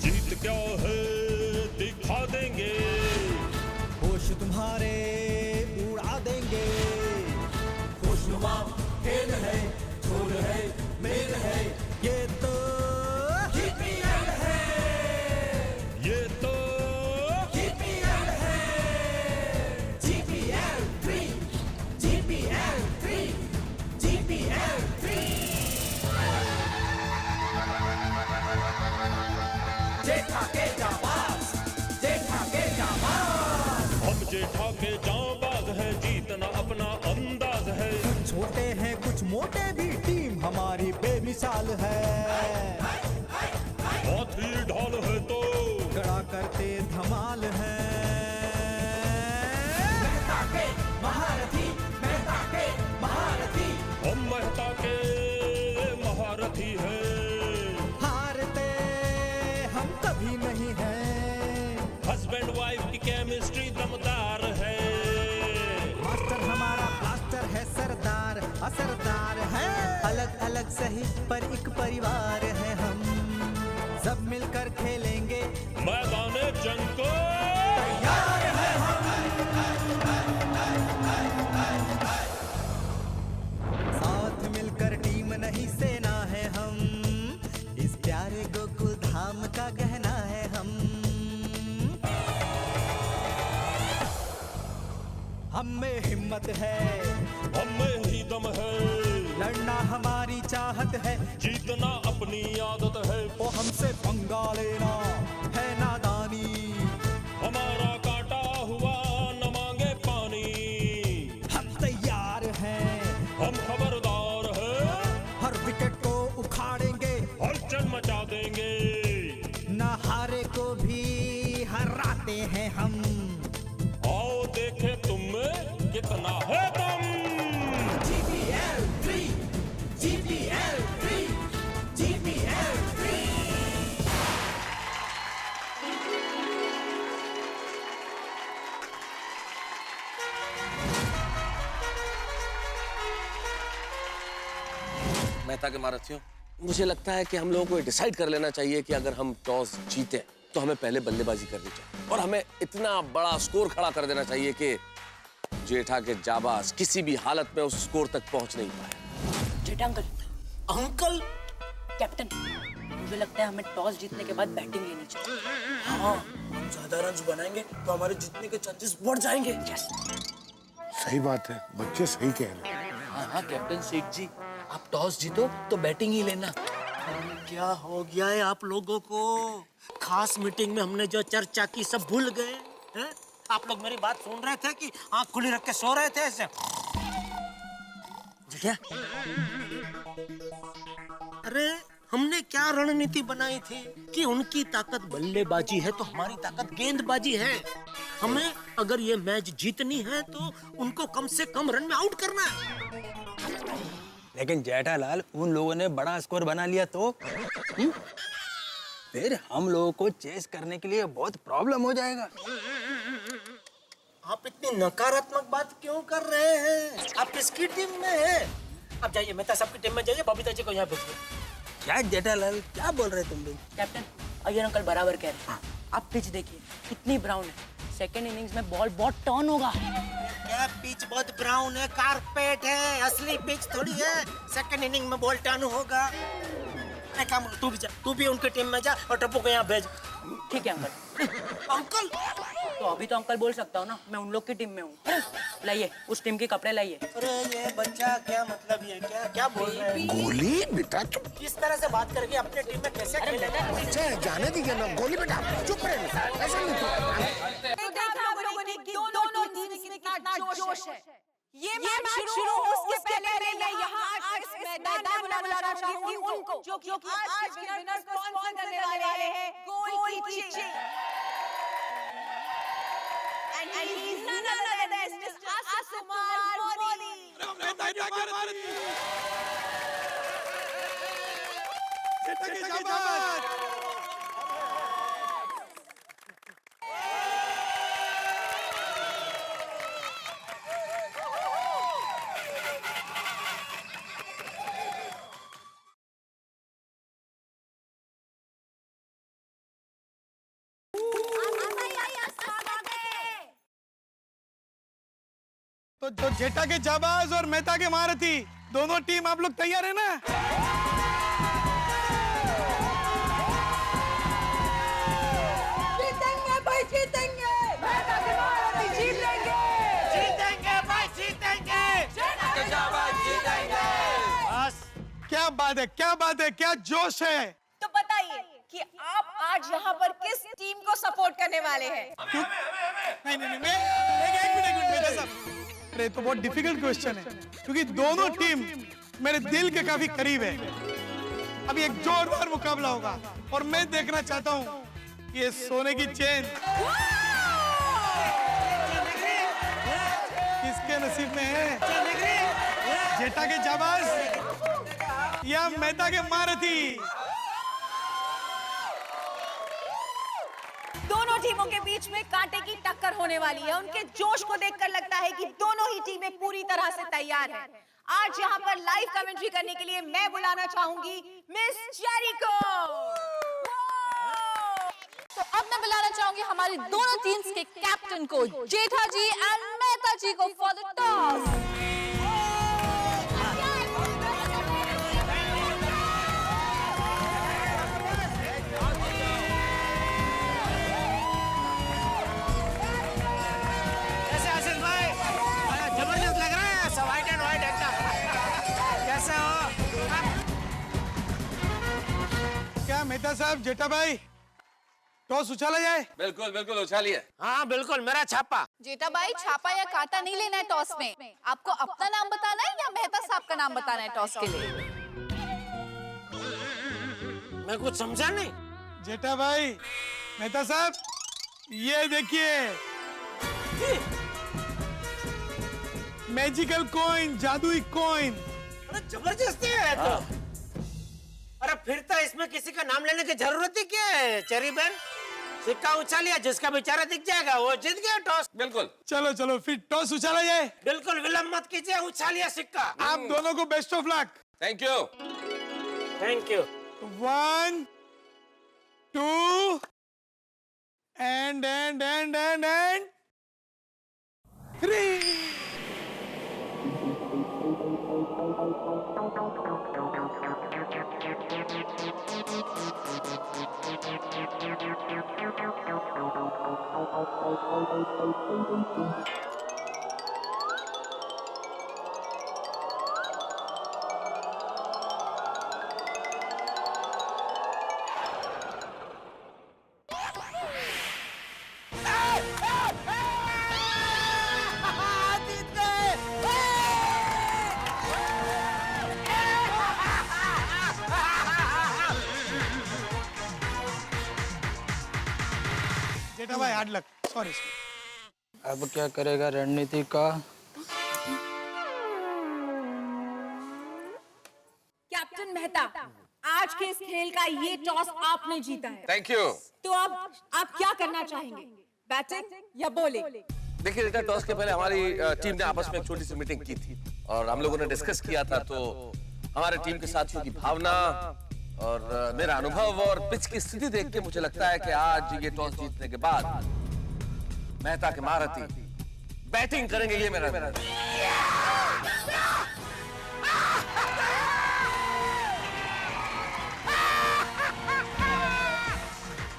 जीत क्या है दिखा देंगे, होश तुम्हारे उड़ा देंगे। खुशनुमा खेल है, धूल है, मेल है, ये तो जीपीएल है, ये तो जीपीएल है, जीपीएल 3, जीपीएल 3, जीपीएल 3। जेठा के जाबाज, जेठा के जाबाज। हम जेठा के जाबाज है, जीतना अपना अंदाज है। छोटे हैं कुछ मोटे भी, टीम हमारी बेमिसाल है। हाथी ढाल है तो कड़ा करते धमाल है। मेहता के महारथी, मेहता के महारथी। हम मेहता के महारथी है। हारते हम कभी नहीं हैं। हस्बैंड वाइफ की केमिस्ट्री दमदार है। मास्टर हमारा ब्लास्टर है, सरदार असरदार है। अलग अलग सही पर एक परिवार है हम, सब मिलकर खेलेंगे मैदाने जंग को तैयार है हम। साथ मिलकर टीम नहीं सेना है हम, इस प्यारे गोकुल धाम का कहना है हम। हम में हिम्मत है, हमें ही दम है। लड़ना हमारी चाहत है, जीतना अपनी आदत है। वो हमसे पंगा लेना है नादानी। हमारा काटा हुआ न मांगे पानी। हम तैयार हैं, हम खबरदार हैं, हर विकेट को उखाड़ेंगे, हलचल मचा देंगे। ना हारे को भी हराते हैं हम। आओ देखे तुम में कितना है दम। GPL 3, GPL 3, GPL 3। मेहता के महारथियों, मुझे लगता है कि हम लोगों को डिसाइड कर लेना चाहिए कि अगर हम टॉस जीते तो हमें पहले बल्लेबाजी करनी चाहिए और हमें इतना बड़ा स्कोर खड़ा कर देना चाहिए कि जेठा के जाबाज किसी भी हालत में उस स्कोर तक पहुंच नहीं पाए। जेठा अंकल, अंकल, कैप्टन, मुझे लगता है हमें टॉस जीतने के बाद बैटिंग लेनी चाहिए। हाँ, हम ज्यादा रन बनाएंगे तो हमारे जीतने के चांसेस बढ़ जाएंगे। सही बात है, बच्चे सही कह रहे हैं। हाँ हाँ कैप्टन सेठ जी, आप टॉस जीतो तो बैटिंग ही लेना। क्या हो गया है आप लोगों को? खास मीटिंग में हमने जो चर्चा की सब भूल गए हैं? आप लोग मेरी बात सुन रहे थे कि आंख खुली रख के सो रहे थे ऐसे? क्या? अरे हमने क्या रणनीति बनाई थी कि उनकी ताकत बल्लेबाजी है तो हमारी ताकत गेंदबाजी है। हमें अगर ये मैच जीतनी है तो उनको कम से कम रन में आउट करना है। लेकिन जेठालाल, उन लोगों ने बड़ा स्कोर बना लिया तो फिर हम लोगों को चेस करने के लिए बहुत प्रॉब्लम हो जाएगा। आप इतनी नकारात्मक बात क्यों कर रहे हैं? आप किसकी टीम में हैं? आप जाइए, मेहता साहब की टीम में जाइए, बबीता जी को यहाँ भेजिए। क्या जेठालाल, क्या बोल रहे तुम लोग? कैप्टन, अय्यर अंकल बराबर कह रहे हैं। आप पिच देखिए कितनी ब्राउन है। सेकेंड इनिंग्स में बॉल बहुत टर्न होगा। क्या पिच बहुत ब्राउन है? कारपेट है, असली पिच थोड़ी है। सेकंड इनिंग में बॉल टर्न होगा। एक काम कर, तू भी जा, तू भी उनके टीम में जा और टप्पू को यहाँ भेज। ठीक है अंकल। अंकल, तो अभी तो अंकल बोल सकता हूँ ना, मैं उन लोग की टीम में हूँ। लाइए, उस टीम के कपड़े लाइए। अरे ये बच्चा क्या मतलब ये क्या क्या बोल रहा है? गोली बेटा चुप। इस तरह से बात करके अपने टीम में कैसे खेलेगा? अच्छा, जाने दीजिए ना। गोली बेटा चुप रहे, ऐसा नहीं तो। तो देखा आप लोगों ने कि दोनों टीम में कितना जोश है। ये मैच शुरू हो उसके पहले मैं यहाँ आज इस मैदान में बुलाना चाहूंगी उनको जो कि आज के विनर्स को स्पॉन्सर करने वाले हैं गोल कीजिए। And he's none other than Mr. Asumar Modi. जेठा के शाबाश। तो जेठा के जाबाज और मेहता के महारथी दोनों टीम आप लोग तैयार है ना? जीतेंगे भाई जीतेंगे, मेहता के महारथी जीत लेंगे, जीतेंगे भाई जीतेंगे, जीतेंगे। बस क्या बात है, क्या बात है, क्या जोश है। तो बताइए कि आप आज यहाँ पर किस टीम को सपोर्ट करने वाले हैं? नहीं नहीं नहीं, एक मिनट मेहता साहब, अरे तो बहुत डिफिकल्ट क्वेश्चन है क्योंकि दोनों टीम मेरे दिल के काफी करीब है। अभी एक जोरदार मुकाबला होगा और मैं देखना चाहता हूँ ये सोने की चेन किसके नसीब में है, जेठा के जाबाज या मेहता के महारथी। दोनों टीमों के बीच में कांटे की टक्कर होने वाली है। उनके जोश को देखकर लगता है कि दोनों ही टीमें पूरी तरह से तैयार हैं। आज यहाँ पर लाइव कमेंट्री करने के लिए मैं बुलाना चाहूंगी मिस चेरी को। तो अब मैं बुलाना चाहूंगी हमारी दोनों टीम्स के कैप्टन को, जेठा जी एंड मेहता जी को फॉर द टॉस। जबरदस्त लग रहा है, सब व्हाइट एंड व्हाइट एकदम। कैसे हो? क्या मेहता साहब, जेठा भाई टॉस उछाला जाए? बिल्कुल बिल्कुल उछालिए। हाँ बिल्कुल, मेरा छापा। जेठा भाई छापा या कांटा नहीं लेना है टॉस में, आपको अपना नाम बताना है या मेहता साहब का नाम बताना है टॉस के लिए? मैं कुछ समझा नहीं। जेठा भाई, मेहता साहब ये देखिए मैजिकल कॉइन, जादुई कॉइन। अरे जबरदस्ती है तो। अरे फिर तो इसमें किसी का नाम लेने की जरूरत ही क्या है चेरी बहन? सिक्का उछालिया, जिसका बेचारा दिख जाएगा वो जीत गया टॉस। बिल्कुल। चलो चलो फिर टॉस उछाला जाए। बिल्कुल विलंब मत कीजिए, उछालिया सिक्का। आप दोनों को best of luck. Thank you. Thank you. 1 2 and 3। जेठा भाई हार्ड लक, सॉरी। अब क्या करेगा रणनीति का? कैप्टन मेहता, आज के इस खेल का ये टॉस आपने जीता है। Thank you. तो अब आप क्या करना चाहेंगे, बैटिंग या बॉलिंग? देखिए बेटा, टॉस के पहले हमारी टीम ने आपस में एक छोटी सी मीटिंग की थी और हम लोगों ने डिस्कस किया था। तो हमारे टीम के साथियों की भावना और मेरा अनुभव और पिच की स्थिति देख के मुझे लगता है कि आज ये टॉस जीतने के बाद मेहता के महारथी बैटिंग करेंगे। ये मेरा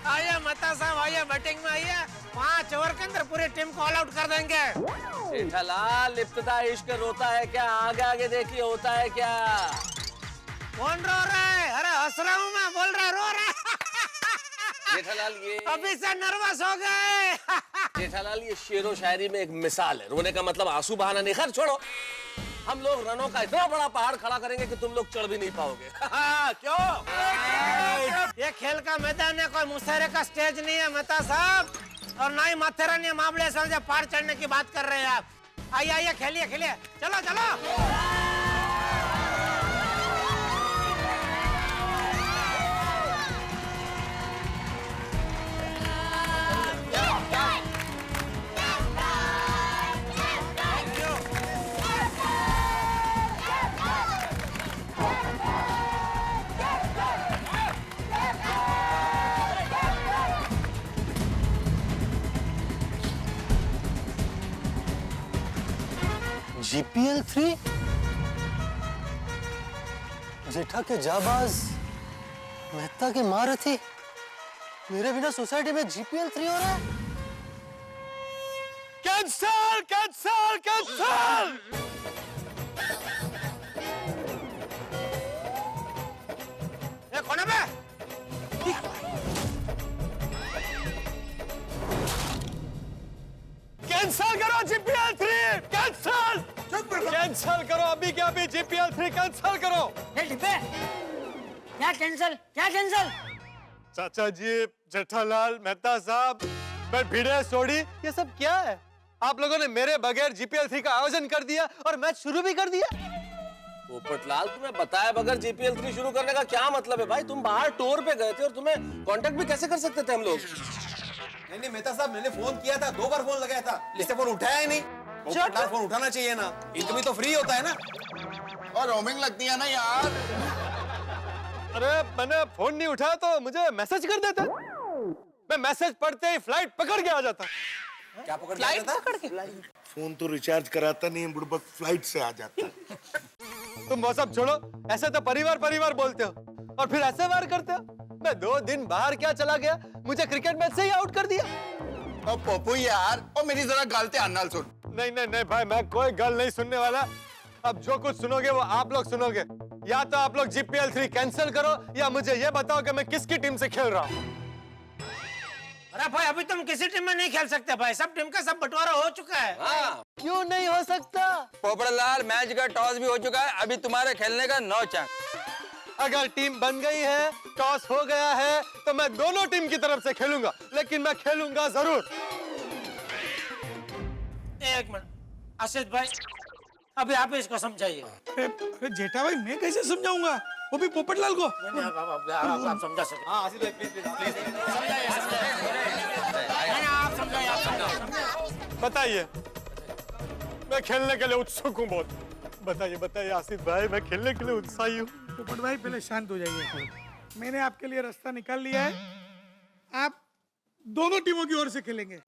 आइए मेहता साहब, आइए बैटिंग में आइए। 5 ओवर के अंदर पूरी टीम को ऑल आउट कर देंगे। जेठालाल, इब्तिदा इश्क रोता है क्या? आगे आगे देखिए होता है क्या। कौन रो रहा है? अरे हंस रहा हूँ मैं, बोल रहा रो रहा है। जेठालाल ये अभी से नर्वस हो गए। जेठालाल ये शेरो शायरी में एक मिसाल है। रोने का मतलब आंसू बहाना नहीं। खैर छोड़ो, हम लोग रनों का इतना बड़ा पहाड़ खड़ा करेंगे कि तुम लोग चढ़ भी नहीं पाओगे। क्यों? ये खेल का मैदान है, कोई मुशहरे का स्टेज नहीं है मेहता साहब, और ना ही माथेरान मामले समझे पहाड़ चढ़ने की बात कर रहे हैं आप। आइए आइए, खेलिए खेलिए, चलो चलो। जीपीएल 3 जेठा के जाबाज, मेहता के महारथी, मेरे बिना सोसाइटी में जीपीएल 3 हो रहा है। Cancel cancel cancel. ए कौन है बे? कैंसल करो जीपीएल 3, कैंसल कैंसल करो, अभी के अभी जीपीएल 3 कैंसल करो। ए डिब्बे, क्या कैंसल क्या कैंसल? चाचा जी, जेठालाल, मेहता साहब, मैं भिड़े सोड़ी, ये सब क्या है? आप लोगों ने मेरे बगैर जीपीएल 3 का आयोजन कर दिया और मैच शुरू भी कर दिया। पोपटलाल, तुम्हें बताया बगैर जीपीएल 3 शुरू करने का क्या मतलब है भाई? तुम बाहर टूर पे गए थे और तुम्हें कांटेक्ट भी कैसे कर सकते थे हम लोग? नहीं मेहता साहब, मैंने फोन किया था, 2 बार फोन लगाया था, इससे फोन उठाया ही नहीं। पोपटलाल फोन उठाना चाहिए ना, इनकम तो फ्री होता है ना, और रोमिंग लगती है ना यार। अरे मैंने फोन नहीं उठाया तो मुझे मैसेज कर देते, मैं मैसेज पढ़ते ही फ्लाइट पकड़ के आ जाता। क्या पकड़ के? फोन तो रिचार्ज कराता नहीं, बुड़बक फ्लाइट से आ जाता। तुम वो सब छोड़ो, ऐसे तो परिवार परिवार बोलते हो और फिर ऐसे वार करते हो। मैं 2 दिन बाहर क्या चला गया, मुझे क्रिकेट मैच से ही आउट कर दिया। अब पप्पू यार, और मेरी जरा गलती अन्नाल सुन। नहीं नहीं नहीं भाई, मैं कोई गल नहीं सुनने वाला। अब जो कुछ सुनोगे वो आप लोग सुनोगे। या तो आप लोग जीपीएल 3 कैंसिल करो या मुझे ये बताओ कि मैं किसकी टीम से खेल रहा हूँ। अरे भाई, अभी तुम किसी टीम में नहीं खेल सकते भाई, सब टीम का सब बंटवारा हो चुका है। हाँ। क्यों नहीं हो सकता? पोपटलाल, मैच का टॉस भी हो चुका है, अभी तुम्हारे खेलने का नो चांस। अगर टीम बन गई है, टॉस हो गया है, तो मैं दोनों टीम की तरफ से खेलूंगा, लेकिन मैं खेलूंगा जरूर। एक मिनट आशीष भाई, अभी आप इसको समझाइए। अरे जेठा भाई, मैं कैसे समझाऊंगा, वो भी पोपटलाल को? आप समझा सके। हाँ आशीष भाई, प्लीज आप समझाइए। बताइए, मैं खेलने के लिए उत्सुक हूँ बहुत। बताइए बताइए आसिफ भाई, मैं खेलने के लिए उत्साही हूँ। पोपट भाई पहले शांत हो जाइए, मैंने आपके लिए रास्ता निकाल लिया है, आप दोनों टीमों की ओर से खेलेंगे।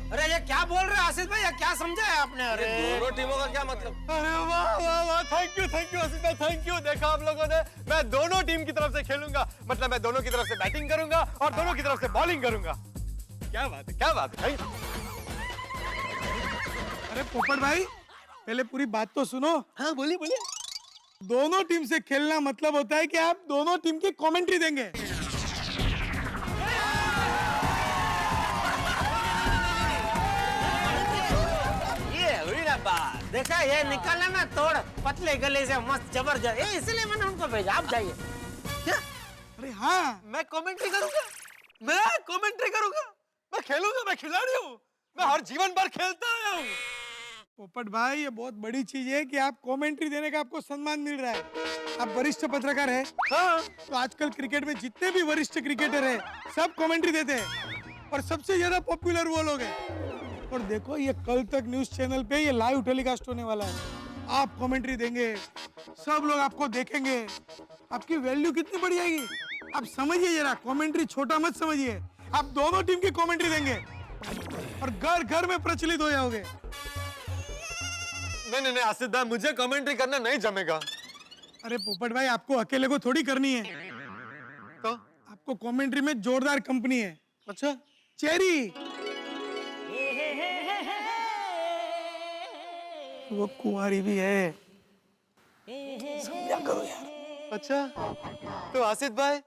अरे ये क्या बोल रहे हैं आशीष भाई, ये क्या समझा है आपने? अरे दोनों टीमों का क्या मतलब? अरे वाह वाह वाह, थैंक यू आसिफ भाई, थैंक यू। देखा आप लोगों ने, मैं दोनों टीम की तरफ से खेलूंगा, मतलब मैं दोनों की तरफ से बैटिंग करूंगा और दोनों की तरफ से बॉलिंग करूंगा। क्या बात है, क्या बात है। अरे पोपट भाई, पहले पूरी बात तो सुनो। हाँ बोलिए बोलिए। दोनों टीम से खेलना मतलब होता है कि आप दोनों टीम की कमेंट्री देंगे। देखा, ये निकाला ना तोड़ पतले गले से मस्त जबरदस्त, इसलिए मैंने उनको भेजा। आप जाइए। क्या? अरे हाँ, मैं कमेंट्री करूंगा, मैं खेलूंगा, मैं खिलाड़ी हूँ, मैं हर जीवन भर खेलता आया हूँ। पोपट भाई, ये बहुत बड़ी चीज है कि आप कमेंट्री देने का आपको सम्मान मिल रहा है। आप वरिष्ठ पत्रकार हैं। हाँ, तो आजकल क्रिकेट में जितने भी वरिष्ठ क्रिकेटर हैं, सब कमेंट्री देते हैं और सबसे ज्यादा पॉपुलर वो लोग हैं। और देखो, ये कल तक न्यूज चैनल पे ये लाइव टेलीकास्ट होने वाला है। आप कमेंट्री देंगे, सब लोग आपको देखेंगे, आपकी वैल्यू कितनी बढ़ जाएगी। आप समझिए जरा, कमेंट्री छोटा मत समझिए, आप दोनों टीम की कमेंट्री देंगे और घर घर में प्रचलित हो जाओगे। नहीं आसिफ भाई, मुझे कमेंट्री करना नहीं जमेगा। अरे पोपट भाई, आपको अकेले को थोड़ी करनी है, तो आपको कमेंट्री में जोरदार कंपनी है। अच्छा, चेरी, वो कुंवारी भी है, समझा करो यार। अच्छा, तो आसिफ भाई,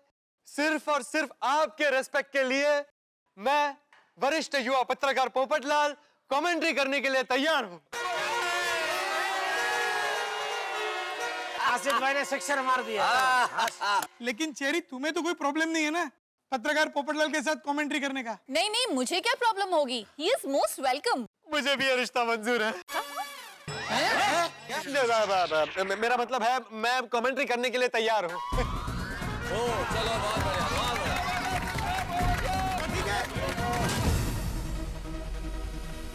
सिर्फ और सिर्फ आपके रेस्पेक्ट के लिए मैं वरिष्ठ युवा पत्रकार पोपटलाल कमेंट्री करने के लिए तैयार हूँ। आसिफ भाई ने सिक्सर मार दिया। लेकिन चेरी, तुम्हें तो कोई प्रॉब्लम नहीं है ना पत्रकार पोपटलाल के साथ कमेंट्री करने का? नहीं नहीं, मुझे क्या प्रॉब्लम होगी, ही इज मोस्ट वेलकम। मुझे भी ये रिश्ता मंजूर है। मेरा मतलब है, मैं कमेंट्री करने के लिए तैयार हूँ। चलो, बहुत बढ़िया, बहुत बढ़िया।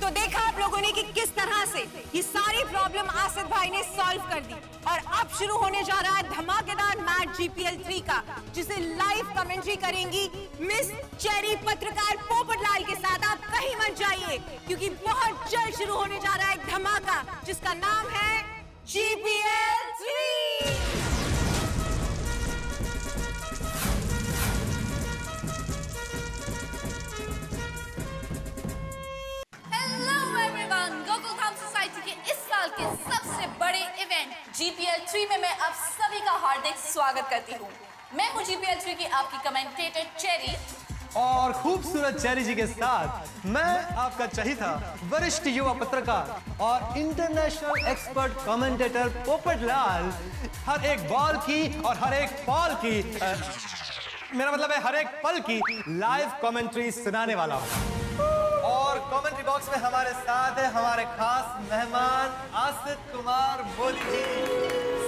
तो देखा आप लोगों ने कि किस तरह से ये सारी प्रॉब्लम आसिफ भाई ने सॉल्व कर दी और अब शुरू होने जा रहा है धमाकेदार मैच जीपीएल 3 का, जिसे लाइव कमेंट्री करेंगी मिस चेरी पत्रकार पोपटलाल के साथ। आप कहीं मत जाइए क्योंकि बहुत जल्द शुरू होने जा रहा है एक धमाका जिसका नाम है जीपीएल 3। गोकुलधाम सोसाइटी के इस साल के सबसे बड़े इवेंट जीपीएल 3 में मैं आप सभी का हार्दिक स्वागत करती हूँ। मैं हूँ जीपीएल 3 की आपकी कमेंटेटर चेरी और खूबसूरत चेरी जी के साथ मैं आपका चहीता वरिष्ठ युवा पत्रकार और इंटरनेशनल एक्सपर्ट कमेंटेटर पोपटलाल हर एक बॉल की और हर एक पॉल की मेरा मतलब है हर एक पल की लाइव कमेंट्री सुनाने वाला हूँ। और कमेंट्री बॉक्स में हमारे साथ है हमारे खास मेहमान आसिफ कुमार बोली जी।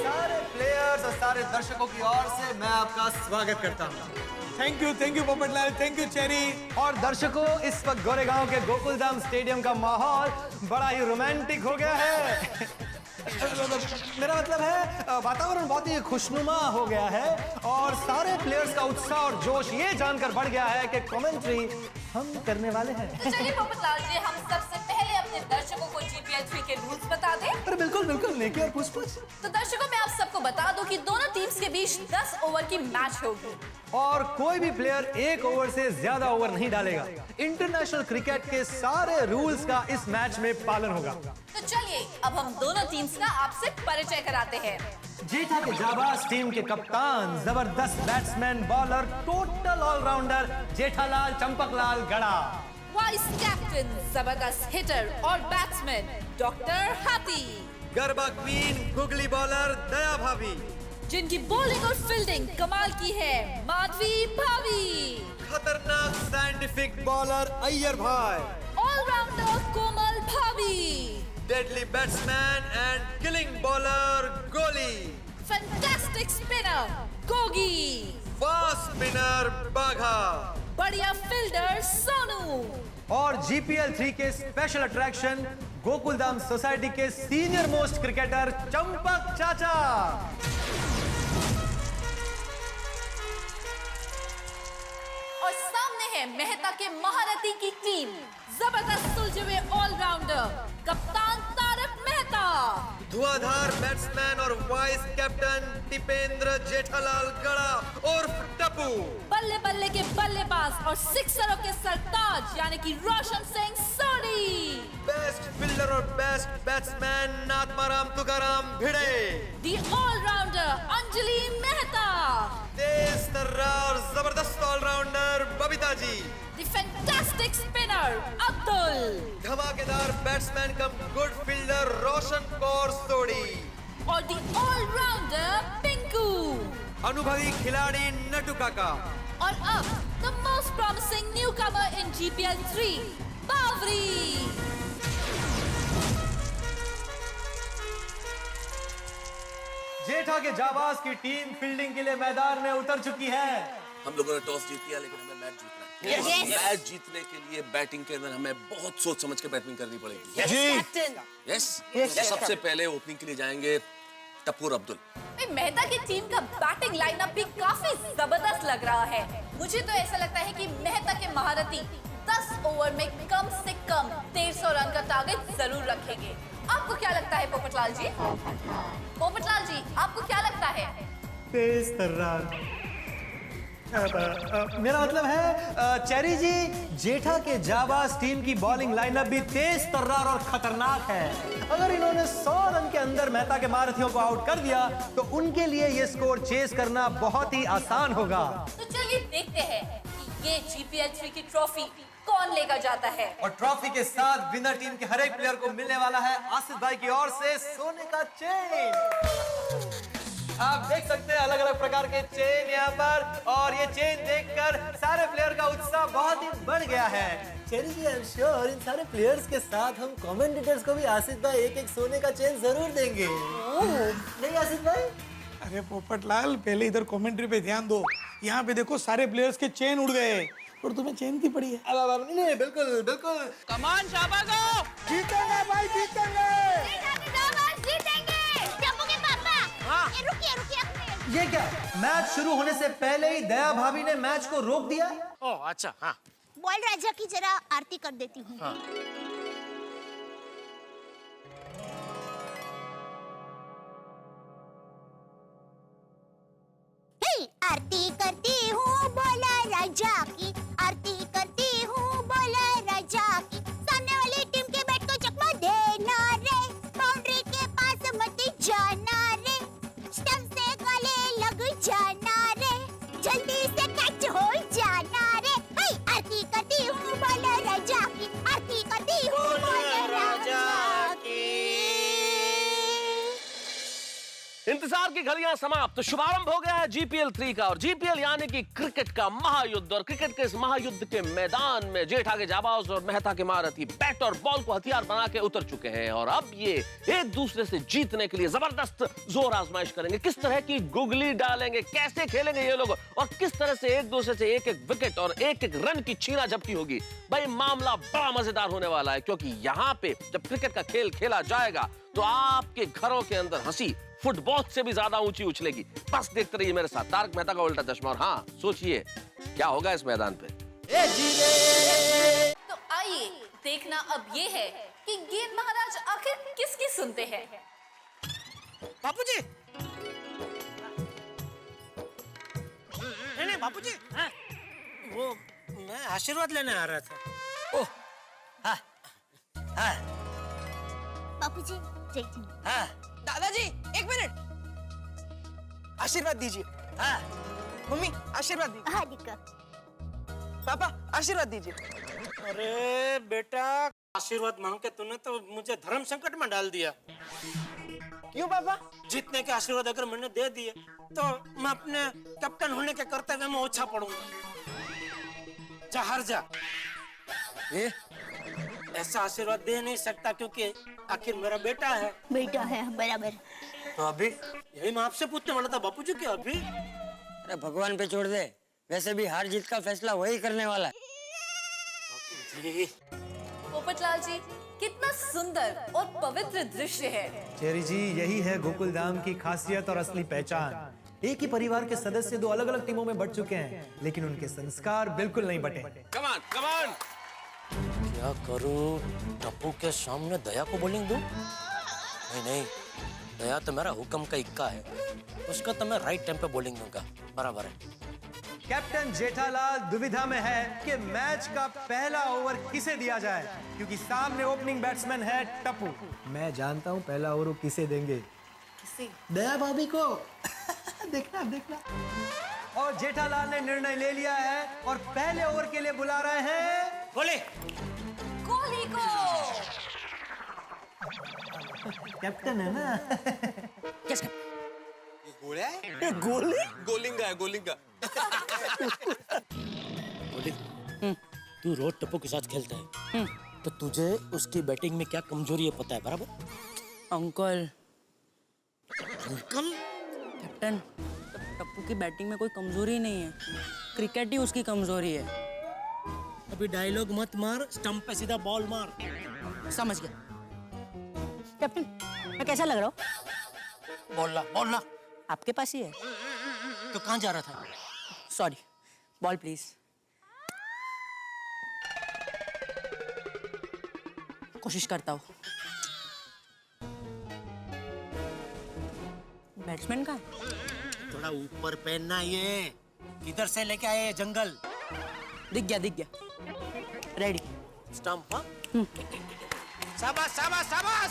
सारे प्लेयर्स और सारे दर्शकों की ओर से मैं आपका स्वागत करता हूँ। Thank you Popatlal, thank you cherry. और दर्शकों, इस वक्त गोरेगांव के गोकुलधाम स्टेडियम का माहौल बड़ा ही रोमांटिक हो गया है। मेरा मतलब है वातावरण बहुत ही खुशनुमा हो गया है और सारे प्लेयर्स का उत्साह और जोश ये जानकर बढ़ गया है कि कमेंट्री हम करने वाले हैं। तो चलिए पोपटलाल जी, हम सबसे पहले अपने दर्शकों को जीपीएल 3 के रूल्स बता दें। अरे बिल्कुल नेकी और पूछ। तो दर्शकों, मैं आप सबको बता दूं कि दोनों टीम्स के बीच 10 ओवर की मैच होगी और कोई भी प्लेयर एक ओवर से ज्यादा ओवर नहीं डालेगा। इंटरनेशनल क्रिकेट के सारे रूल्स का इस मैच में पालन होगा। तो चलिए अब हम दोनों टीम्स का आपसे परिचय कराते हैं। जेठा के जाबाज टीम के कप्तान, जबरदस्त batsman, bowler, total allrounder Jethalal Champaklal Gada. Vice captain, जबरदस्त हिटर और batsman doctor Hathi. Garba queen, googly bowler Daya Bhabhi. जिनकी बॉलिंग और फील्डिंग कमाल की है, माधवी भाभी। खतरनाक साइंटिफिक बॉलर अय्यर भाई। ऑलराउंडर कोमल भाभी। Deadly batsman and killing bowler Goli. Fantastic spinner Gogi. Fast spinner Bagha. बढ़िया फील्डर सोनू। और जीपीएल 3 के स्पेशल अट्रैक्शन गोकुलधाम सोसाइटी के सीनियर मोस्ट क्रिकेटर चंपक चाचा। और सामने है मेहता के महारथी की टीम, जबरदस्त सुलझे हुए ऑलराउंडर कप्तान तारक मेहता। धुआंधार बैट्समैन और वाइस कैप्टन टिपेंद्र जेठालाल गड़ा और टप्पू। बल्ले बल्ले के बल्लेबाज और सिक्सरों के सरताज यानी कि रोशन सिंह सोनी। बेस्ट फील्डर और बेस्ट बैट्समैन नाथमाराम तुकाराम भिड़े। दी ऑलराउंडर अंजलि मेहता। तेज तर्रार जबरदस्त ऑलराउंडर बबीता जी। दी फैंटास्टिक स्पिनर अब्दुल। धमाकेदार बैट्समैन कम गुड फील्डर रोशन कौर सोडी। और दी ऑलराउंडर पिंकू। अनुभवी खिलाड़ी नटू काका। और अब the most promising newcomer in GPL 3 बावरी। जेठा के जाबाज की टीम फील्डिंग के लिए मैदान में उतर चुकी है। हम लोगों ने टॉस जीत लिया लेकिन हमें मैच जीतना है। और मैच जीतने के लिए बैटिंग के अंदर हमें बहुत सोच समझ के बैटिंग करनी पड़ेगी। यस। सबसे पहले ओपनिंग के लिए जाएंगे टप्पूर अब्दुल। मेहता की टीम का बैटिंग लाइनअप भी काफी जबरदस्त लग रहा है। मुझे तो ऐसा लगता है कि मेहता के महारथी 10 ओवर में कम से कम 150 रन का टारगेट जरूर रखेंगे। आपको क्या लगता है पोपटलाल जी? पोपटलाल जी, आपको क्या लगता है? तेज तर्रार। मेरा मतलब है चेरी जी, जेठा के जाबाज टीम की बॉलिंग लाइनअप भी तेज तर्रार और खतरनाक है। अगर इन्होंने 100 रन के अंदर मेहता के महारथियों को आउट कर दिया तो उनके लिए ये स्कोर चेस करना बहुत ही आसान होगा। तो चलिए देखते हैं कि ये जीपीएल 3 की ट्रॉफी कौन लेकर जाता है। और ट्रॉफी के साथ विनर टीम के हर एक प्लेयर को मिलने वाला है आसिफ भाई की ओर से सोने का चेन। आप देख सकते हैं अलग अलग प्रकार के चेन यहाँ पर, और ये चेन देखकर सारे प्लेयर का उत्साह बहुत ही बढ़ गया है। Cherry ji, I am sure इन सारे प्लेयर्स के साथ हम कमेंटेटर्स को भी आसिफ भाई एक एक सोने का चेन जरूर देंगे। नहीं आसिफ भाई? अरे पोपटलाल, पहले इधर कमेंट्री पे ध्यान दो। यहाँ पे देखो सारे प्लेयर्स के चेन उड़ गए। और तुम्हें चैन की पड़ी है। अब नहीं बिल्कुल बिल्कुल। कमान शाबाश, जीतेंगे भाई जीतेंगे। जीतेंगे। टप्पू के पापा। हाँ। रुकिए। ये क्या, मैच शुरू होने से पहले ही दया भाभी ने मैच को रोक दिया? ओह अच्छा, हाँ। बॉल राजा की जरा आरती कर देती हूँ। हाँ। आरती करती हूँ बोला राजा की, आरती करती हूँ बोला राजा की। सामने वाली टीम के बैट को चकमा देना रे, बाउंड्री के पास मत जाना रे, स्टंप से गले लग जाना रे, जल्दी से कैच हो जाना रे। आरती करती हूँ बोला राजा की, आरती करती हूँ बोला राजा की। इंतजार की घड़ियां समाप्त, शुभारंभ हो गया है जीपीएल 3 का। और जीपीएल यानी कि क्रिकेट का महायुद्ध। और क्रिकेट के इस महायुद्ध के मैदान में जेठा के जाबाज और मेहता के महारथी बैट और बॉल को हथियार बना के उतर चुके हैं। और अब ये एक दूसरे से जीतने के लिए जबरदस्त जोर आजमाइश करेंगे। किस तरह की गुगली डालेंगे, कैसे खेलेंगे ये लोग, और किस तरह से एक दूसरे से एक एक विकेट और एक एक रन की छीना झपटी होगी। भाई मामला बड़ा मजेदार होने वाला है, क्योंकि यहाँ पे जब क्रिकेट का खेल खेला जाएगा तो आपके घरों के अंदर हंसी फुटबॉल से भी ज्यादा ऊंची उछलेगी। बस देखते रहिए मेरे साथ, तारक मेहता का उल्टा चश्मा। और हाँ, सोचिए क्या होगा इस मैदान पे। तो आइए देखना अब ये है कि गेंद महाराज आखिर किसकी सुनते हैं। बापूजी, नहीं बापूजी, हाँ, वो मैं आशीर्वाद लेने आ रहा था। ओह, हाँ, हाँ, बापूजी जय हिंद। हाँ, दादाजी एक मिनट, आशीर्वाद दीजिए। हाँ, मम्मी आशीर्वाद दीजिए। हाँ दिक्का। पापा आशीर्वाद दीजिए। अरे बेटा, आशीर्वाद मांग के तूने तो मुझे धर्म संकट में डाल दिया। क्यों पापा? जीतने के आशीर्वाद अगर मैंने दे दिए तो मैं अपने कैप्टन होने के कर्तव्य में ओछा पड़ूंगा। जा हार जा। ये ऐसा आशीर्वाद दे नहीं सकता, क्योंकि आखिर मेरा बेटा है। बेटा है बराबर। तो अभी यही मैं आपसे पूछने वाला था बापूजी कि अभी। अरे भगवान पे छोड़ दे, वैसे भी हार जीत का फैसला वही करने वाला है। पोपटलाल जी, कितना सुंदर और पवित्र दृश्य है। चेरी जी, यही है गोकुल धाम की खासियत और असली पहचान। एक ही परिवार के सदस्य दो अलग अलग टीमों में बट चुके हैं, लेकिन उनके संस्कार बिल्कुल नहीं बटे। कमान कमान। क्या करूं, टप्पू के सामने दया को बॉलिंग दूं? नहीं नहीं, दया तो मेरा हुक्म का इक्का है, उसका तो मैं राइट टाइम पे बॉलिंग दूंगा। बराबर है। कैप्टन जेठालाल दुविधा में है कि मैच का पहला ओवर किसे दिया जाए, क्योंकि सामने ओपनिंग बैट्समैन है टप्पू। मैं जानता हूं पहला ओवर किसे देंगे। किसे? दया भाभी को। देखना देखना। और जेठालाल ने निर्णय ले लिया है और पहले ओवर के लिए बुला रहे हैं बोले कोहली को। कैप्टन है ना। कैसे? गोलिया है? गोली? गोलिंगा है, गोलिंगा। तू रोज टप्पू के साथ खेलता है, तो तुझे उसकी बैटिंग में क्या कमजोरी है पता है? बराबर। अंकल। अंकल? कैप्टन, टप्पू की बैटिंग में कोई कमजोरी नहीं है, क्रिकेट ही उसकी कमजोरी है। अभी डायलॉग मत मार, स्टंप पे सीधा बॉल मार। समझ गया। कैप्टन, मैं कैसा लग रहा हूँ? बोलना बोलना। आपके पास ही है। तो कहाँ जा रहा था? Sorry, ball please. कोशिश करता हूँ। बैट्समैन का थोड़ा ऊपर पहनना। ये किधर से लेके आए जंगल? दिख गया। रेडी। स्टंप। हाँ, शाबाश शाबाश शाबाश।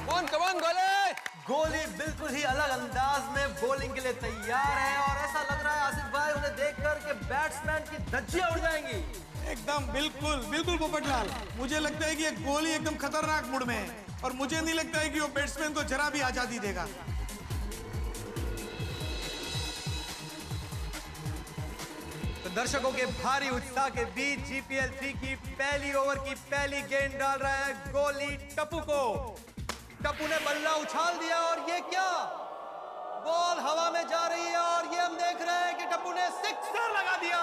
कौन गोले? गोली बिल्कुल ही अलग अंदाज में बॉलिंग के लिए तैयार है, और ऐसा लग रहा है आसिफ भाई उन्हें देखकर कि बैट्समैन की धज्जियां उड़ जाएंगी। एकदम बिल्कुल बिल्कुल पोपटलाल, मुझे लगता है कि ये गोली एकदम खतरनाक मूड में है, और मुझे नहीं लगता है कि वो बैट्समैन को जरा भी आजादी देगा। तो दर्शकों के भारी उत्साह के बीच जीपीएल 3 की पहली ओवर की पहली गेंद डाल रहा है गोली टप्पू को। टप्पू ने बल्ला उछाल दिया, और ये क्या, बॉल हवा में जा रही है, और ये हम देख रहे हैं कि टप्पू ने सिक्सर लगा दिया।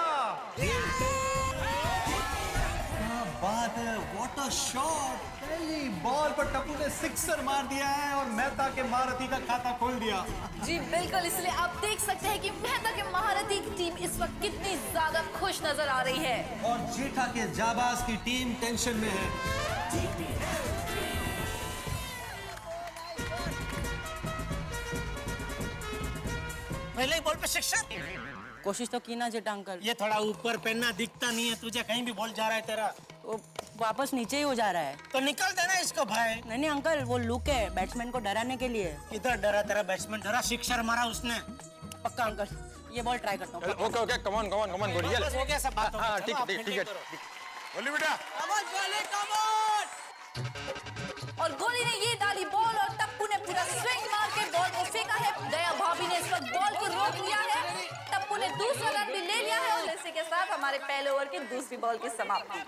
पर टप्पू ने सिक्सर मार दिया है और मेहता के महारथी का खाता खोल दिया। जी बिल्कुल, इसलिए आप देख सकते हैं कि मेहता के महारथी की टीम इस वक्त कितनी ज्यादा खुश नजर आ रही है और जेठा के जाबाज की टीम टेंशन में है। पहले ही बॉल पे शिक्षा। कोशिश तो की ना जेठा अंकल। ये थोड़ा ऊपर पहनना दिखता नहीं है तुझे, कहीं भी बॉल जा रहा है तेरा। वो वापस नीचे ही हो जा रहा है। तो निकल देना इसको भाई। नहीं अंकल, वो लुक है बैट्समैन को डराने के लिए। इधर डरा तेरा बैट्समैन, डरा सिक्सर मारा उसने। पक्का अंकल, ये बॉल ट्राई करता हूँ। Okay okay, come on good. बस हो गया सब बात। हाँ ठीक है। बोली बेटा। और गोली ने ये डाली बॉल और टप्पू ने पूरा स्विंग मार के बॉल को फेंका है। दया भाभी ने इस वक्त बॉल को रोक लिया है। टप्पू ने दूसरा रन भी ले लिया है और इसी के साथ हमारे पहले ओवर की दूसरी बॉल की समाप्ति।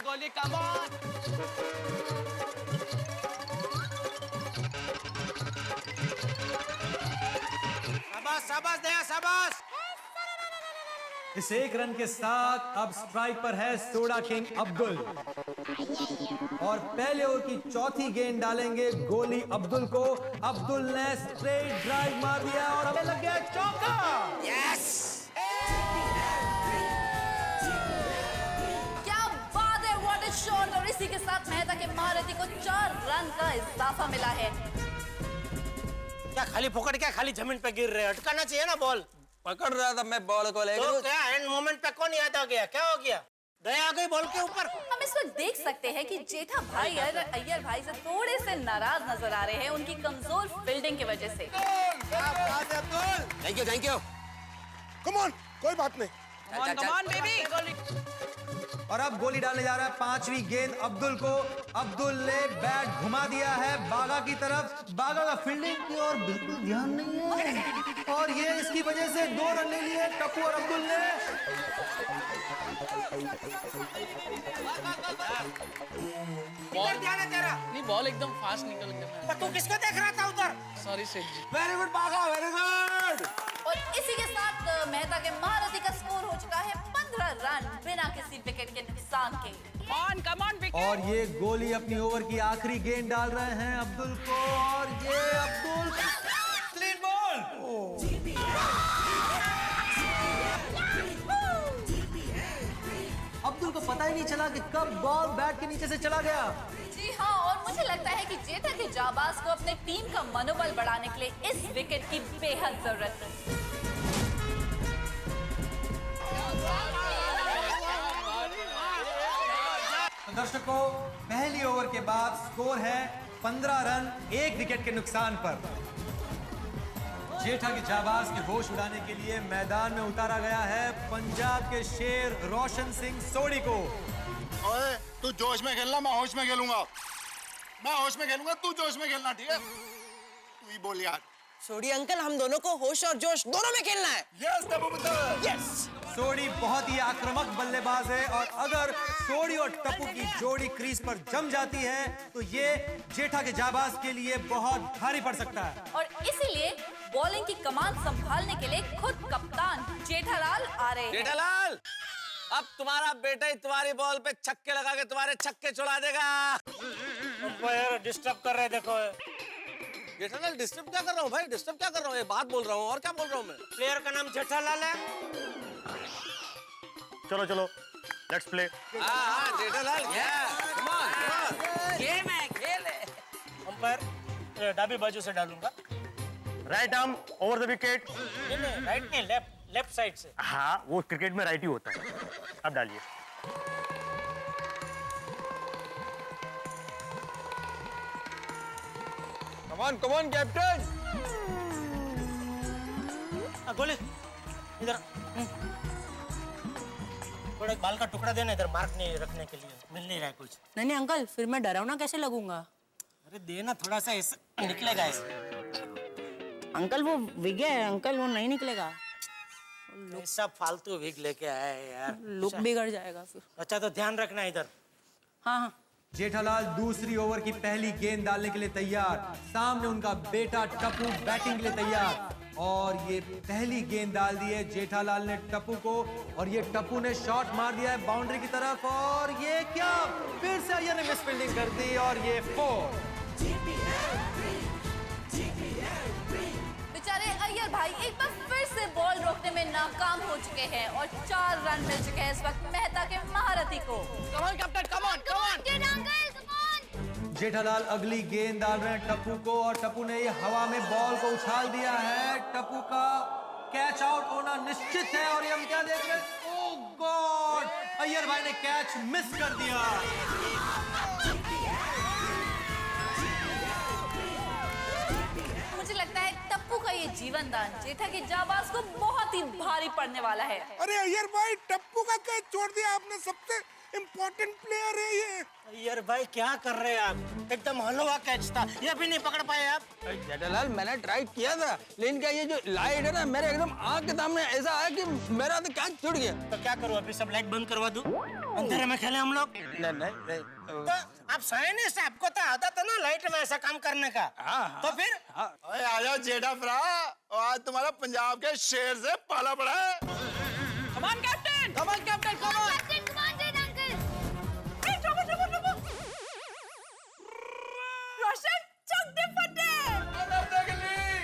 गोली कम ऑन। शाबाश दया शाबाश। इस एक रन के साथ अब स्ट्राइक पर है सोडा किंग अब्दुल और पहले ओवर की चौथी गेंद डालेंगे गोली अब्दुल को। अब्दुल ने स्ट्रेट ड्राइव मार दिया और हमें लग गया चौका। यस, क्या बात है, व्हाट अ शॉट। और इसी के साथ मेहता के महारथी को 4 रन का इजाफा मिला है। क्या खाली फोकट, क्या खाली जमीन पे गिर रहे हैं? अटकाना चाहिए ना बॉल। पकड़ रहा था मैं बॉल को लेकर। तो क्या एंड मोमेंट पे कौन याद आ गया? क्या हो गया? दया आ गई बॉल के ऊपर। हम इस वक्त देख सकते हैं कि जेठा भाई और अय्यर भाई से थोड़े से नाराज नजर आ रहे हैं उनकी कमजोर फील्डिंग की वजह से। Thank you. कम ऑन, कोई बात नहीं। Come on baby. और अब गोली डालने जा रहा है 5वीं गेंद अब्दुल को। अब्दुल ने बैट घुमा दिया है बागा की तरफ। बागा का फील्डिंग की ओर बिल्कुल ध्यान नहीं है और ये इसकी वजह से 2 रन ले लिए टप्पू और अब्दुल ने। इधर ध्यान है तेरा। नहीं, बॉल एकदम फास्ट निकल गया। तू किसको देख रहा था उधर? सॉरी सेठ जी। वेरी गुड बागा, वेरी गुड। और इसी के साथ मेहता के महारथी का स्कोर हो चुका है 15 रन बिना किसी विकेट के नुकसान के। Come on wicket. और ये गोली अपनी ओवर की आखिरी गेंद डाल रहे हैं अब्दुल को और ये अब्दुल क्लीन बॉल। अब्दुल को पता ही नहीं चला कि कब बॉल बैट के नीचे से चला गया। जी हाँ, और मुझे लगता है कि जेठा के जाबाज को अपने टीम का मनोबल बढ़ाने के लिए इस विकेट की बेहद जरूरत है। तो दर्शकों, पहली ओवर के बाद स्कोर है 15 रन 1 विकेट के नुकसान पर। जेठा के जाबाज के होश उड़ाने के लिए मैदान में उतारा गया है पंजाब के शेर रोशन सिंह सोढ़ी को। ओए, तू जोश में खेलना, मैं होश में खेलूंगा। तू जोश में खेलना, ठीक है? तू ही बोल यार। सोढ़ी अंकल, हम दोनों को होश और जोश दोनों में खेलना है। यस टप्पू पुत्र, यस। सोढ़ी बहुत ही आक्रामक बल्लेबाज है और अगर सोढ़ी और टप्पू की जोड़ी क्रीज पर जम जाती है तो ये जेठा के जाबाज के लिए बहुत भारी पड़ सकता है। और इसीलिए बॉलिंग की कमान संभालने के लिए खुद कप्तान जेठालाल आ रहे हैं। जेठालाल, अब तुम्हारा बेटा ही तुम्हारी बॉल पे छक्के लगा के तुम्हारे छक्के छुड़ा देगा। अंपायर डिस्टर्ब कर रहे, देखो। जेठालाल, डिस्टर्ब क्या कर रहा हूँ भाई? डिस्टर्ब क्या कर रहा हूँ? ये बात बोल रहा हूँ और क्या बोल रहा हूँ मैं? प्लेयर का नाम जेठालाल है। चलो लेट्स प्ले। हाँ जेठालाल, कम ऑन। गेम है, खेल है। अंपायर डाबी बाजू से डालूंगा। Right arm over the wicket. नहीं, राइट नहीं, लेफ्ट साइड से। हाँ, वो क्रिकेट में राइट ही होता है। अब डालिए। कम ऑन कैप्टन। गोली इधर। थोड़ा बाल का टुकड़ा देना इधर, मार्क नहीं रखने के लिए। मिल नहीं रहा है कुछ। नहीं अंकल, फिर मैं डरावना कैसे लगूंगा? अरे देना थोड़ा सा, ऐसा निकलेगा ऐसे। अंकल वो विग है अंकल, वो नहीं निकलेगा। ऐसा फालतू विग लेके आए यार। लुक बिगड़ जाएगा फिर। अच्छा तो ध्यान रखना इधर। हाँ हाँ। जेठालाल दूसरी ओवर की पहली गेंद डालने के लिए तैयार। सामने उनका बेटा टप्पू बैटिंग के लिए तैयार और ये पहली गेंद डाल दी है जेठालाल ने टप्पू को और ये टप्पू ने शॉट मार दिया है बाउंड्री की तरफ और ये क्या फिर से अय्यर ने मिस फील्डिंग कर दी और ये 4। बेचारे अय्यर भाई एक बार फिर से बॉल रोकने में नाकाम हो चुके हैं और 4 रन मिल चुके हैं इस वक्त मेहता के महारथी को। कम on captain, come on, come on. Jethalal अगली गेंद डाल रहे हैं टप्पू को और टप्पू ने ये हवा में बॉल को उछाल दिया है। टप्पू का कैच आउट होना निश्चित है और ये हम क्या देख रहे हैं? ओह गॉड, अय्यर भाई ने कैच मिस कर दिया। मुझे लगता है टप्पू का ये जीवन दान जेठा के जाबाज को बहुत ही भारी पड़ने वाला है। अरे अय्यर भाई, टप्पू का कैच छोड़ दिया आपने, सबसे इम्पोर्टेंट प्लेयर है ये। यार भाई क्या कर रहे हैं आप? एकदम हलवा कैच था, ये भी नहीं पकड़ पाए आप। जेठालाल मैंने ट्राई किया था लेकिन क्या ये जो लाइट है ना मेरे एकदम आंख के सामने ऐसा है कि मेरा तो कैच छूट गया। तो क्या करूं, अभी सब लाइट बंद करवा दूं? अंधेरे में खेले हम लोग? नहीं। तो आप साइंस, आपको तो आदत है ना लाइट में ऐसा काम करने का। तो फिर आ जाओ जेठा भरा, आज तुम्हारा पंजाब के शेर से पाला पड़ा है। Come on captain, come on captain, come on. Roshan चक दे फटे।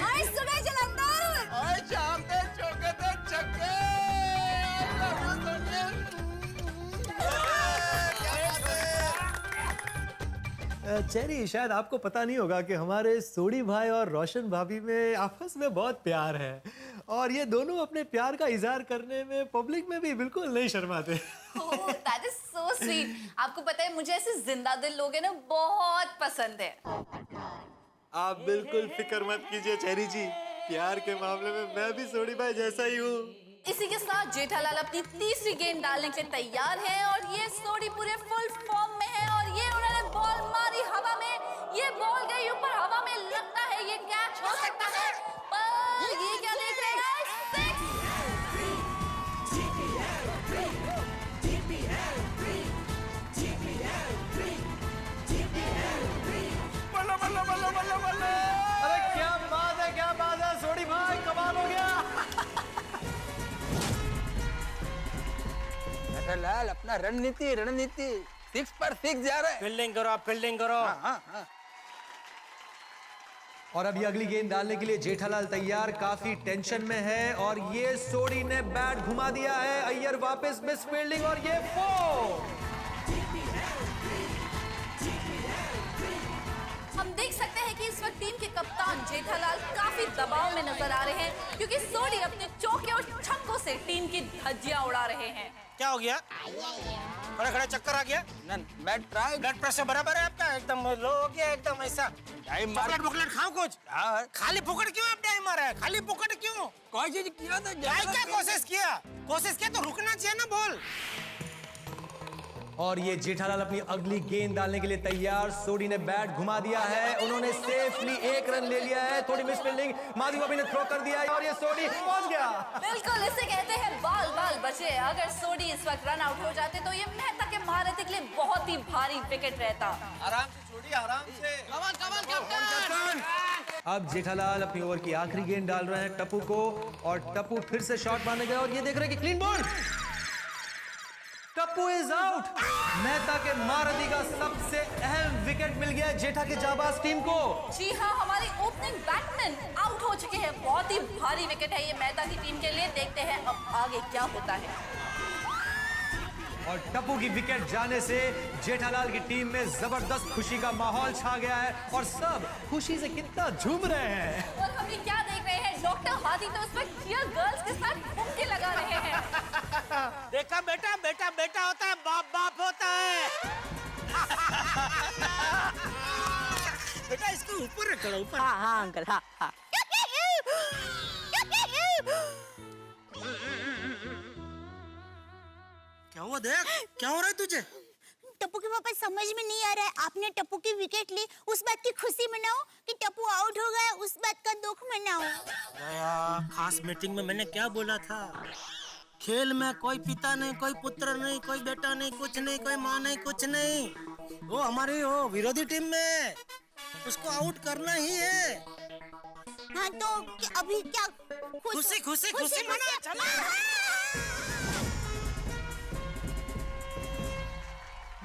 आई सुबह जलंधर। आज शाम के चौके ते छक्के। चेरी, शायद आपको पता नहीं होगा कि हमारे सोडी भाई और रोशन भाभी में आपस में बहुत प्यार है और ये दोनों अपने प्यार का इजहार करने में पब्लिक में भी बिल्कुल नहीं शर्माते। Oh, that is so sweet. आपको पता है मुझे ऐसे जिंदा दिल लोग हैं ना बहुत पसंद है। आप बिल्कुल फिक्र मत कीजिए चेरी जी, प्यार के मामले में मैं भी सोडी भाई जैसा ही हूँ। इसी के साथ जेठालाल अपनी तीसरी गेंद डालने के लिए तैयार है और ये सोडी पूरे फुल फॉर्म में है और ये उन्होंने बॉल मारी हवा में, ये बॉल गई ऊपर हवा में, लगता है ये कैच हो सकता है पर ये क्या देख रहे हैं? अरे क्या बात है सोडी भाई, कमाल हो गया। जेठालाल अपना रणनीति 6 पर 6 जा रहा है। फील्डिंग करो, आप फील्डिंग करो। हाँ। और अभी अगली गेंद डालने के लिए जेठालाल तैयार, काफी टेंशन में है और ये सोडी ने बैट घुमा दिया है। अय्यर वापस मिस फील्डिंग और ये 4। हम देख सकते हैं कि इस वक्त टीम के कप्तान जेठालाल काफी दबाव में नजर आ रहे हैं क्योंकि सोडी अपने चौके और छक्कों से टीम की धज्जियां उड़ा रहे हैं। क्या हो गया? खड़े खड़े चक्कर आ गया? मैं ट्राई। ब्लड प्रेशर बराबर है आपका? एकदम लो हो गया एकदम ऐसा। चॉकलेट खाओ कुछ। खाली पुकड़ क्यों आप डाई मारा है? खाली पुकड़ क्यों? कोई चीज किया था क्या कोशिश किया तो रुकना चाहिए ना बॉल। और ये जेठालाल अपनी अगली गेंद डालने के लिए तैयार, सोडी ने बैट घुमा दिया है, उन्होंने सेफली 1 रन ले लिया है। थोड़ी मिस फील्डिंग, माधवी भाभी ने थ्रो कर दिया है और ये सोडी पहुंच गया। बिल्कुल, इसे कहते हैं बाल बाल बचे। अगर सोडी इस वक्त रन आउट हो जाते तो ये मेहता के महारथी के लिए बहुत ही भारी विकेट रहता। आराम से छोड़िए, आराम से। कम ऑन कैप्टन। अब जेठालाल अपनी ओवर की आखिरी गेंद डाल रहे हैं टप्पू को और टप्पू फिर से शॉट मारने गया और ये देख रहे हैं कि clean ball. Tappu is out. Mehta के महारथी का सबसे अहम विकेट मिल गया जेठा के जाबाज टीम को। जी हाँ, हमारी ओपनिंग बैट्समैन आउट हो चुके हैं। बहुत ही भारी विकेट है ये मेहता की टीम के लिए। देखते हैं अब आगे क्या होता है। और टप्पू की विकेट जाने से जेठालाल की टीम में जबरदस्त खुशी का माहौल छा गया है और सब खुशी से कितना झूम रहे हैं। और हम ये क्या देख रहे हैं, डॉक्टर हाथी तो उस वक्त चीयर गर्ल्स के साथ ठुमके लगा रहे हैं। देखा बेटा, बेटा बेटा होता है, बाप बाप होता है। बेटा इसको ऊपर रखो, ऊपर। हाँ अंकल, हाँ। क्या हुआ देख? क्या हो रहा है तुझे? टप्पू के पापा समझ में नहीं आ रहा है। आपने टप्पू की विकेट ली, उस बात की खुशी मनाओ कि टप्पू आउट हो गया, उस बात का दुख मनाओ। खास मीटिंग में मैंने क्या बोला था? खेल में कोई पिता नहीं, कोई पुत्र नहीं, कोई बेटा नहीं, कुछ नहीं, कोई माँ नहीं, कुछ नहीं। वो हमारी वो विरोधी टीम में उसको आउट करना ही है। हाँ तो अभी क्या खुशी खुशी खुशी मना चला।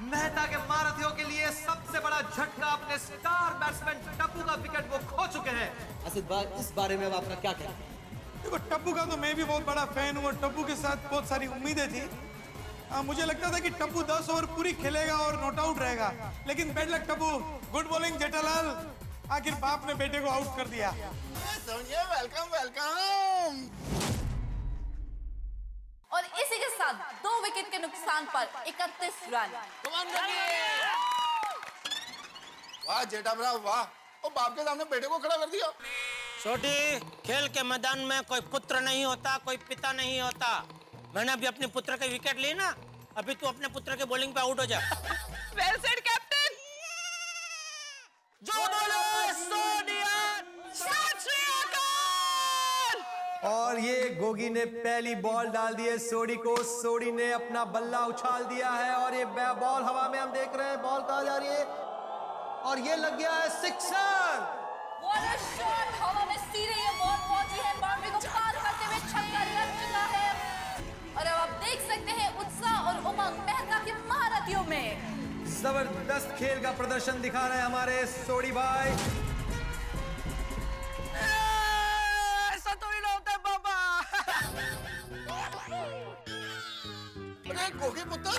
मेहता के महारथियों के लिए सबसे बड़ा झटका, अपने स्टार बैट्समैन टप्पू का विकेट वो खो चुके हैं। इस बारे में अब आपका क्या कहना है? देखो टप्पू का तो मैं भी बहुत बड़ा फैन हूँ और टप्पू के साथ बहुत सारी उम्मीदें थी। मुझे लगता था कि टप्पू 10 ओवर पूरी खेलेगा और नॉट आउट रहेगा, लेकिन bad luck Tappu. Good bowling Jethalal, आखिर बाप ने बेटे को आउट कर दिया। Sonia welcome welcome. और इसी के साथ 2 विकेट के नुकसान पर 31 रन। वाह जेठा भरा वाह, और बाप के सामने बेटे को खड़ा कर दिया। छोटी, खेल के मैदान में कोई पुत्र नहीं होता, कोई पिता नहीं होता। मैंने अभी अपने पुत्र के विकेट ली ना, अभी तू अपने पुत्र के बॉलिंग पे आउट हो जा। Well said captain. जो बोलो सोनिया, सत श्री अकाल। और ये गोगी ने पहली बॉल डाल दी है सोडी को। सोडी ने अपना बल्ला उछाल दिया है और ये बॉल हवा में हम देख रहे हैं, बॉल कहाँ जा रही है और ये लग गया है सिक्सर। What a shot! हवा में सीधे ये बॉल पहुंची है, बाउंड्री को पार करते हुए छक्का लग चुका है। और अब आप देख सकते हैं उत्साह और उमंग मेहता की महारथियों में। जबरदस्त खेल का प्रदर्शन दिखा रहे हैं हमारे सोडी भाई। ऐसा तो ही ना होता है पापा। अरे गोगी पुत्र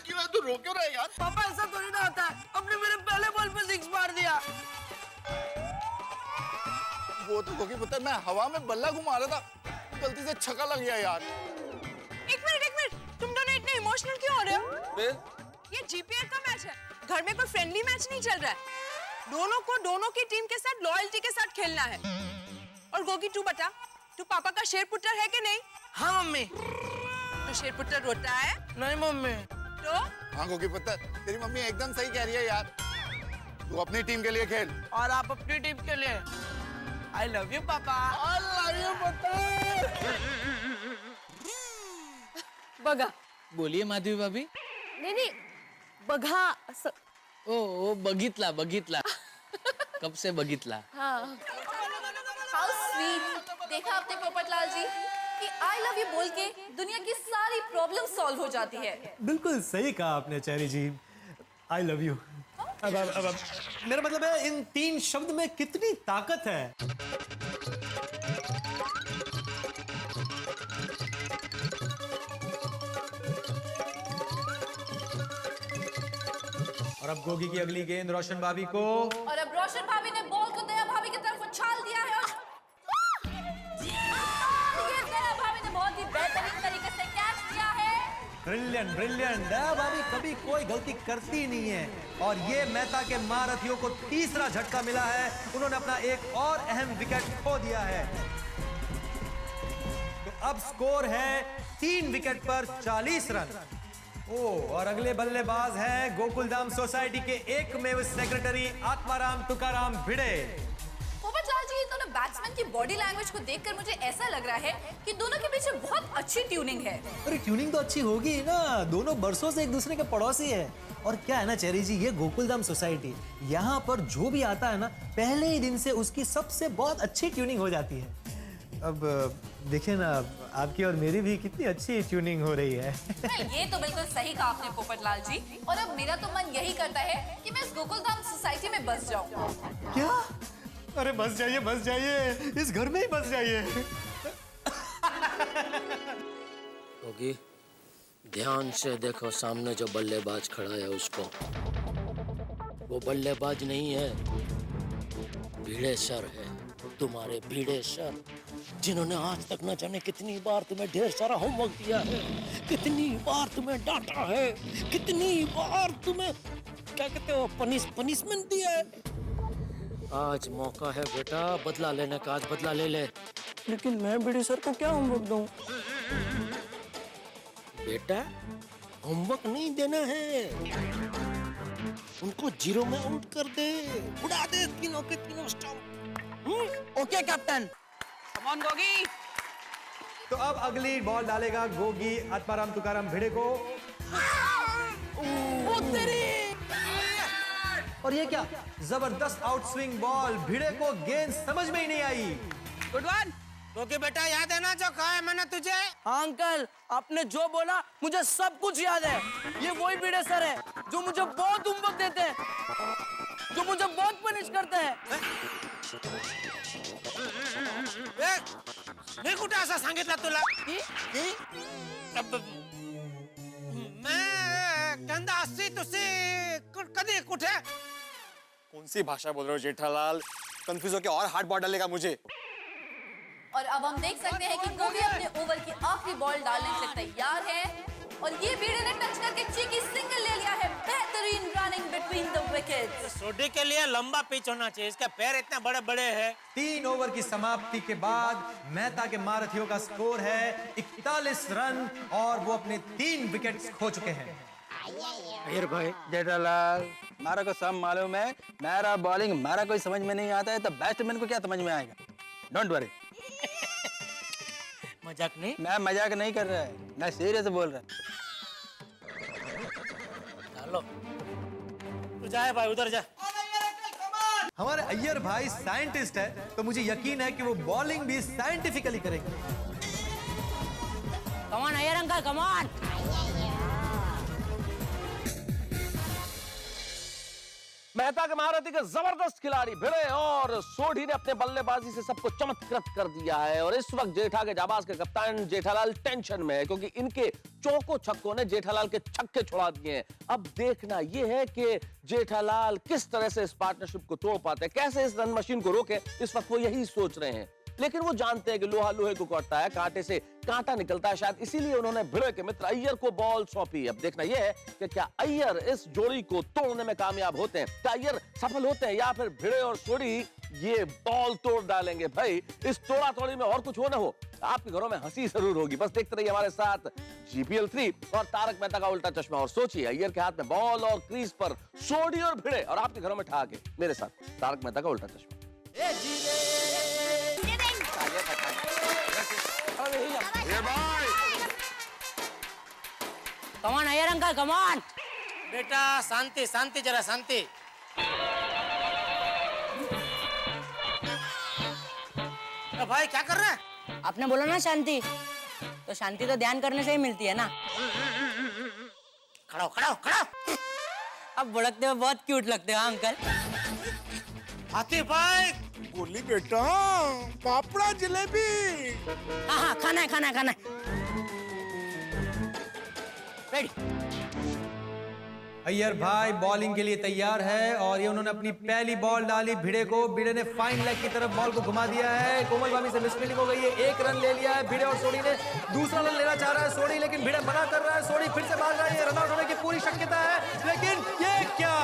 क्यों है, तू रो क्यों रहा है यार? पापा ऐसा तो नहीं ना होता है, आपने मेरे पहले बॉल पे 6 मार दिया। वो तो गोगी पुत्र मैं हवा में बल्ला घुमा रहा था, गलती से छक्का लग गया यार। एक मिनट, तुम दोनों इतने इमोशनल क्यों हो रहे हो? ये जीपीएल का मैच है, घर में कोई फ्रेंडली मैच नहीं चल रहा है। दोनों की टीम के साथ लॉयल्टी के साथ खेलना है। और गोगी तू बता, तू पापा का शेर पुत्र है कि नहीं? हाँ मम्मी। तो शेर पुत्र रोता है? नहीं मम्मी। तो हाँ गोगी पुत्र, तेरी मम्मी एकदम सही कह रही है यार। तू अपनी टीम के लिए खेल और आप अपनी टीम के लिए। I love you पापा। I love you पुत्र। बगा। बोलिए माधवी भाभी। नहीं बघा ओ बघितला कब से बघितला। हाँ। How sweet! देखा आपने पोपटलाल जी कि आई लव यू बोल के दुनिया की सारी प्रॉब्लम सॉल्व हो जाती है। बिल्कुल सही कहा आपने Cherry ji, I love you. अब मेरा मतलब है इन 3 शब्द में कितनी ताकत है। और अब गोगी की अगली गेंद रोशन भाभी को। और अब रोशन भाभी ने बॉल को दया भाभी की तरफ उछाल दिया है और ये दया भाभी ने बहुत ही बेहतरीन तरीके से कैच किया है। ब्रिलियंट। दया भाभी कभी कोई गलती करती नहीं है और ये मेहता के महारथियों को तीसरा झटका मिला है। उन्होंने अपना एक और अहम विकेट खो दिया है। तो अब स्कोर है 3 विकेट पर 40 रन। और अगले बल्लेबाज हैं गोकुलधाम सोसाइटी के एकमेव सेक्रेटरी आत्माराम तुकाराम भिड़े। पोपटलाल जी, दोनों बैट्समैन की बॉडी लैंग्वेज को देखकर मुझे ऐसा लग रहा है कि दोनों के पीछे बहुत अच्छी ट्यूनिंग है। अरे ट्यूनिंग तो अच्छी होगी ही ना, दोनों बरसों से एक दूसरे के पड़ोसी है। और क्या है ना चेरी जी, ये गोकुलधाम सोसाइटी, यहाँ पर जो भी आता है ना, पहले ही दिन से उसकी सबसे बहुत अच्छी ट्यूनिंग हो जाती है। अब देखिए ना, आपकी और मेरी भी कितनी अच्छी ट्यूनिंग हो रही है। ये तो बिल्कुल सही कहा आपने पोपटलाल जी। और अब मेरा तो मन यही करता है कि मैं इस गोकुलधाम सोसाइटी में बस जाऊं। क्या? अरे बस जाइए, इस घर में ही बस जाइए। होगी, ध्यान से देखो सामने जो बल्लेबाज खड़ा है उसको। वो बल्लेबाज नहीं है, भिड़े सर है, तुम्हारे भिड़े सर, जिन्होंने आज तक न जाने कितनी बार तुम्हें ढेर सारा होमवर्क दिया है, कितनी बार तुम्हें डांटा है, कितनी बार तुम्हें क्या कहते हो पनिशमेंट दिया है। आज मौका है बेटा बदला लेने का, आज बदला ले ले। लेकिन मैं भिड़े सर को क्या होमवर्क दूं? बेटा होमवर्क नहीं देना है, उनको 0 में आउट कर दे, उड़ा दे तीनों के तीनों stump. Okay captain. Come on Gogi. तो अब अगली बॉल डालेगा गोगी आत्माराम तुकाराम भिड़े को। और ये क्या जबरदस्त आउट स्विंग बॉल, भिड़े को गेंद समझ में ही नहीं आई। Good one. तो के बेटा याद है ना जो कहा है मैंने तुझे? हाँ अंकल, आपने जो बोला मुझे सब कुछ याद है। ये वही भिड़े सर है जो मुझे बहुत होमवर्क देते हैं, जो मुझे बहुत पनिश करते हैं। मी कुठे असं सांगितलं तुला? मैं कंदा अस्सी तुझसे कधी कुठे? कौन सी भाषा बोल रहे हो जेठालाल? कंफ्यूज होके और हार्ड बॉल डालेगा मुझे। और अब हम देख सकते हैं कि गोगी अपने ओवर की आखिरी बॉल डालने के लिए तैयार है और ये भिड़े ने टच करके चीकी सिंगल ले लिया है। बेहतरीन रनिंग बिटवीन द विकेट्स। सोडी के लिए लंबा पिच होना चाहिए, इसके पैर इतने बड़े बड़े हैं। 3 ओवर की समाप्ति के बाद मेहता के महारथियों का स्कोर है 41 रन और वो अपने 3 विकेट्स खो चुके हैं। अयर भाई जेठालाल, मारा को सब मालूम है, मेरा बॉलिंग मारा कोई समझ में नहीं आता है तो बैट्समैन को क्या समझ में आएगा? Don't worry. मजाक नहीं? मैं मजाक नहीं कर रहा है, मैं सीरियस बोल रहा। चलो तू जाए भाई, उधर जा। हमारे अय्यर भाई साइंटिस्ट है तो मुझे यकीन है कि वो बॉलिंग भी साइंटिफिकली करेंगे। कम on Iyer uncle, come on. Mehta के महारथी के जबरदस्त खिलाड़ी भिड़े और सोढ़ी ने अपने बल्लेबाजी से सबको चमत्कृत कर दिया है और इस वक्त जेठा के जाबाज के कप्तान जेठालाल टेंशन में है क्योंकि इनके चौकों छक्कों ने जेठालाल के छक्के छुड़ा दिए हैं। अब देखना यह है कि जेठालाल किस तरह से इस पार्टनरशिप को तोड़ पाते हैं, कैसे इस रन मशीन को रोके। इस वक्त वो यही सोच रहे हैं, लेकिन वो जानते हैं कि लोहा लोहे को काटता है, कांटे से कांटा निकलता है। शायद इसीलिए उन्होंने भिड़े के मित्र अय्यर को बॉल सौंपी। अब देखना यह है कि क्या अय्यर इस जोड़ी को तोड़ने में कामयाब होते हैं, क्या अय्यर सफल होते हैं या फिर भिड़े और सोढ़ी ये बॉल तोड़ डालेंगे। भाई इस तोड़ा तोड़ी में और कुछ हो ना हो, आपके घरों में हंसी जरूर होगी। बस देखते रहिए हमारे साथ GPL 3 और तारक मेहता का उल्टा चश्मा और सोचिए अय्यर के हाथ में बॉल और क्रीज पर सोढ़ी और भिड़े और आपके घरों में ठहाके। मेरे साथ तारक मेहता का उल्टा चश्मा। कम on Iyer uncle, come on. बेटा शांति शांति, जरा शांति। भाई क्या कर रहा है? आपने बोला ना शांति, तो शांति तो ध्यान करने से ही मिलती है ना। खड़ा हो, खड़ा हो, खड़ा हो। अब बुड़कते हुए बहुत क्यूट लगते हो अंकल। हाथी भाई गोली बेटा, पापड़ा जलेबी। हाँ हाँ, खाना है, खाना है, खाना है। रेडी। अय्यर भाई बॉलिंग के लिए तैयार है और ये उन्होंने अपनी पहली बॉल डाली भिड़े को। भिड़े ने फाइन लेग की तरफ बॉल को घुमा दिया है। कोमल भाभी से मिसफील्डिंग हो गई है, 1 रन ले लिया है भिड़े और सोढ़ी ने। दूसरा रन लेना चाह रहा है सोढ़ी, लेकिन भिड़े मना कर रहा है। सोढ़ी फिर से भाग रही है, रन आउट होने की पूरी शक्यता है, लेकिन ये क्या,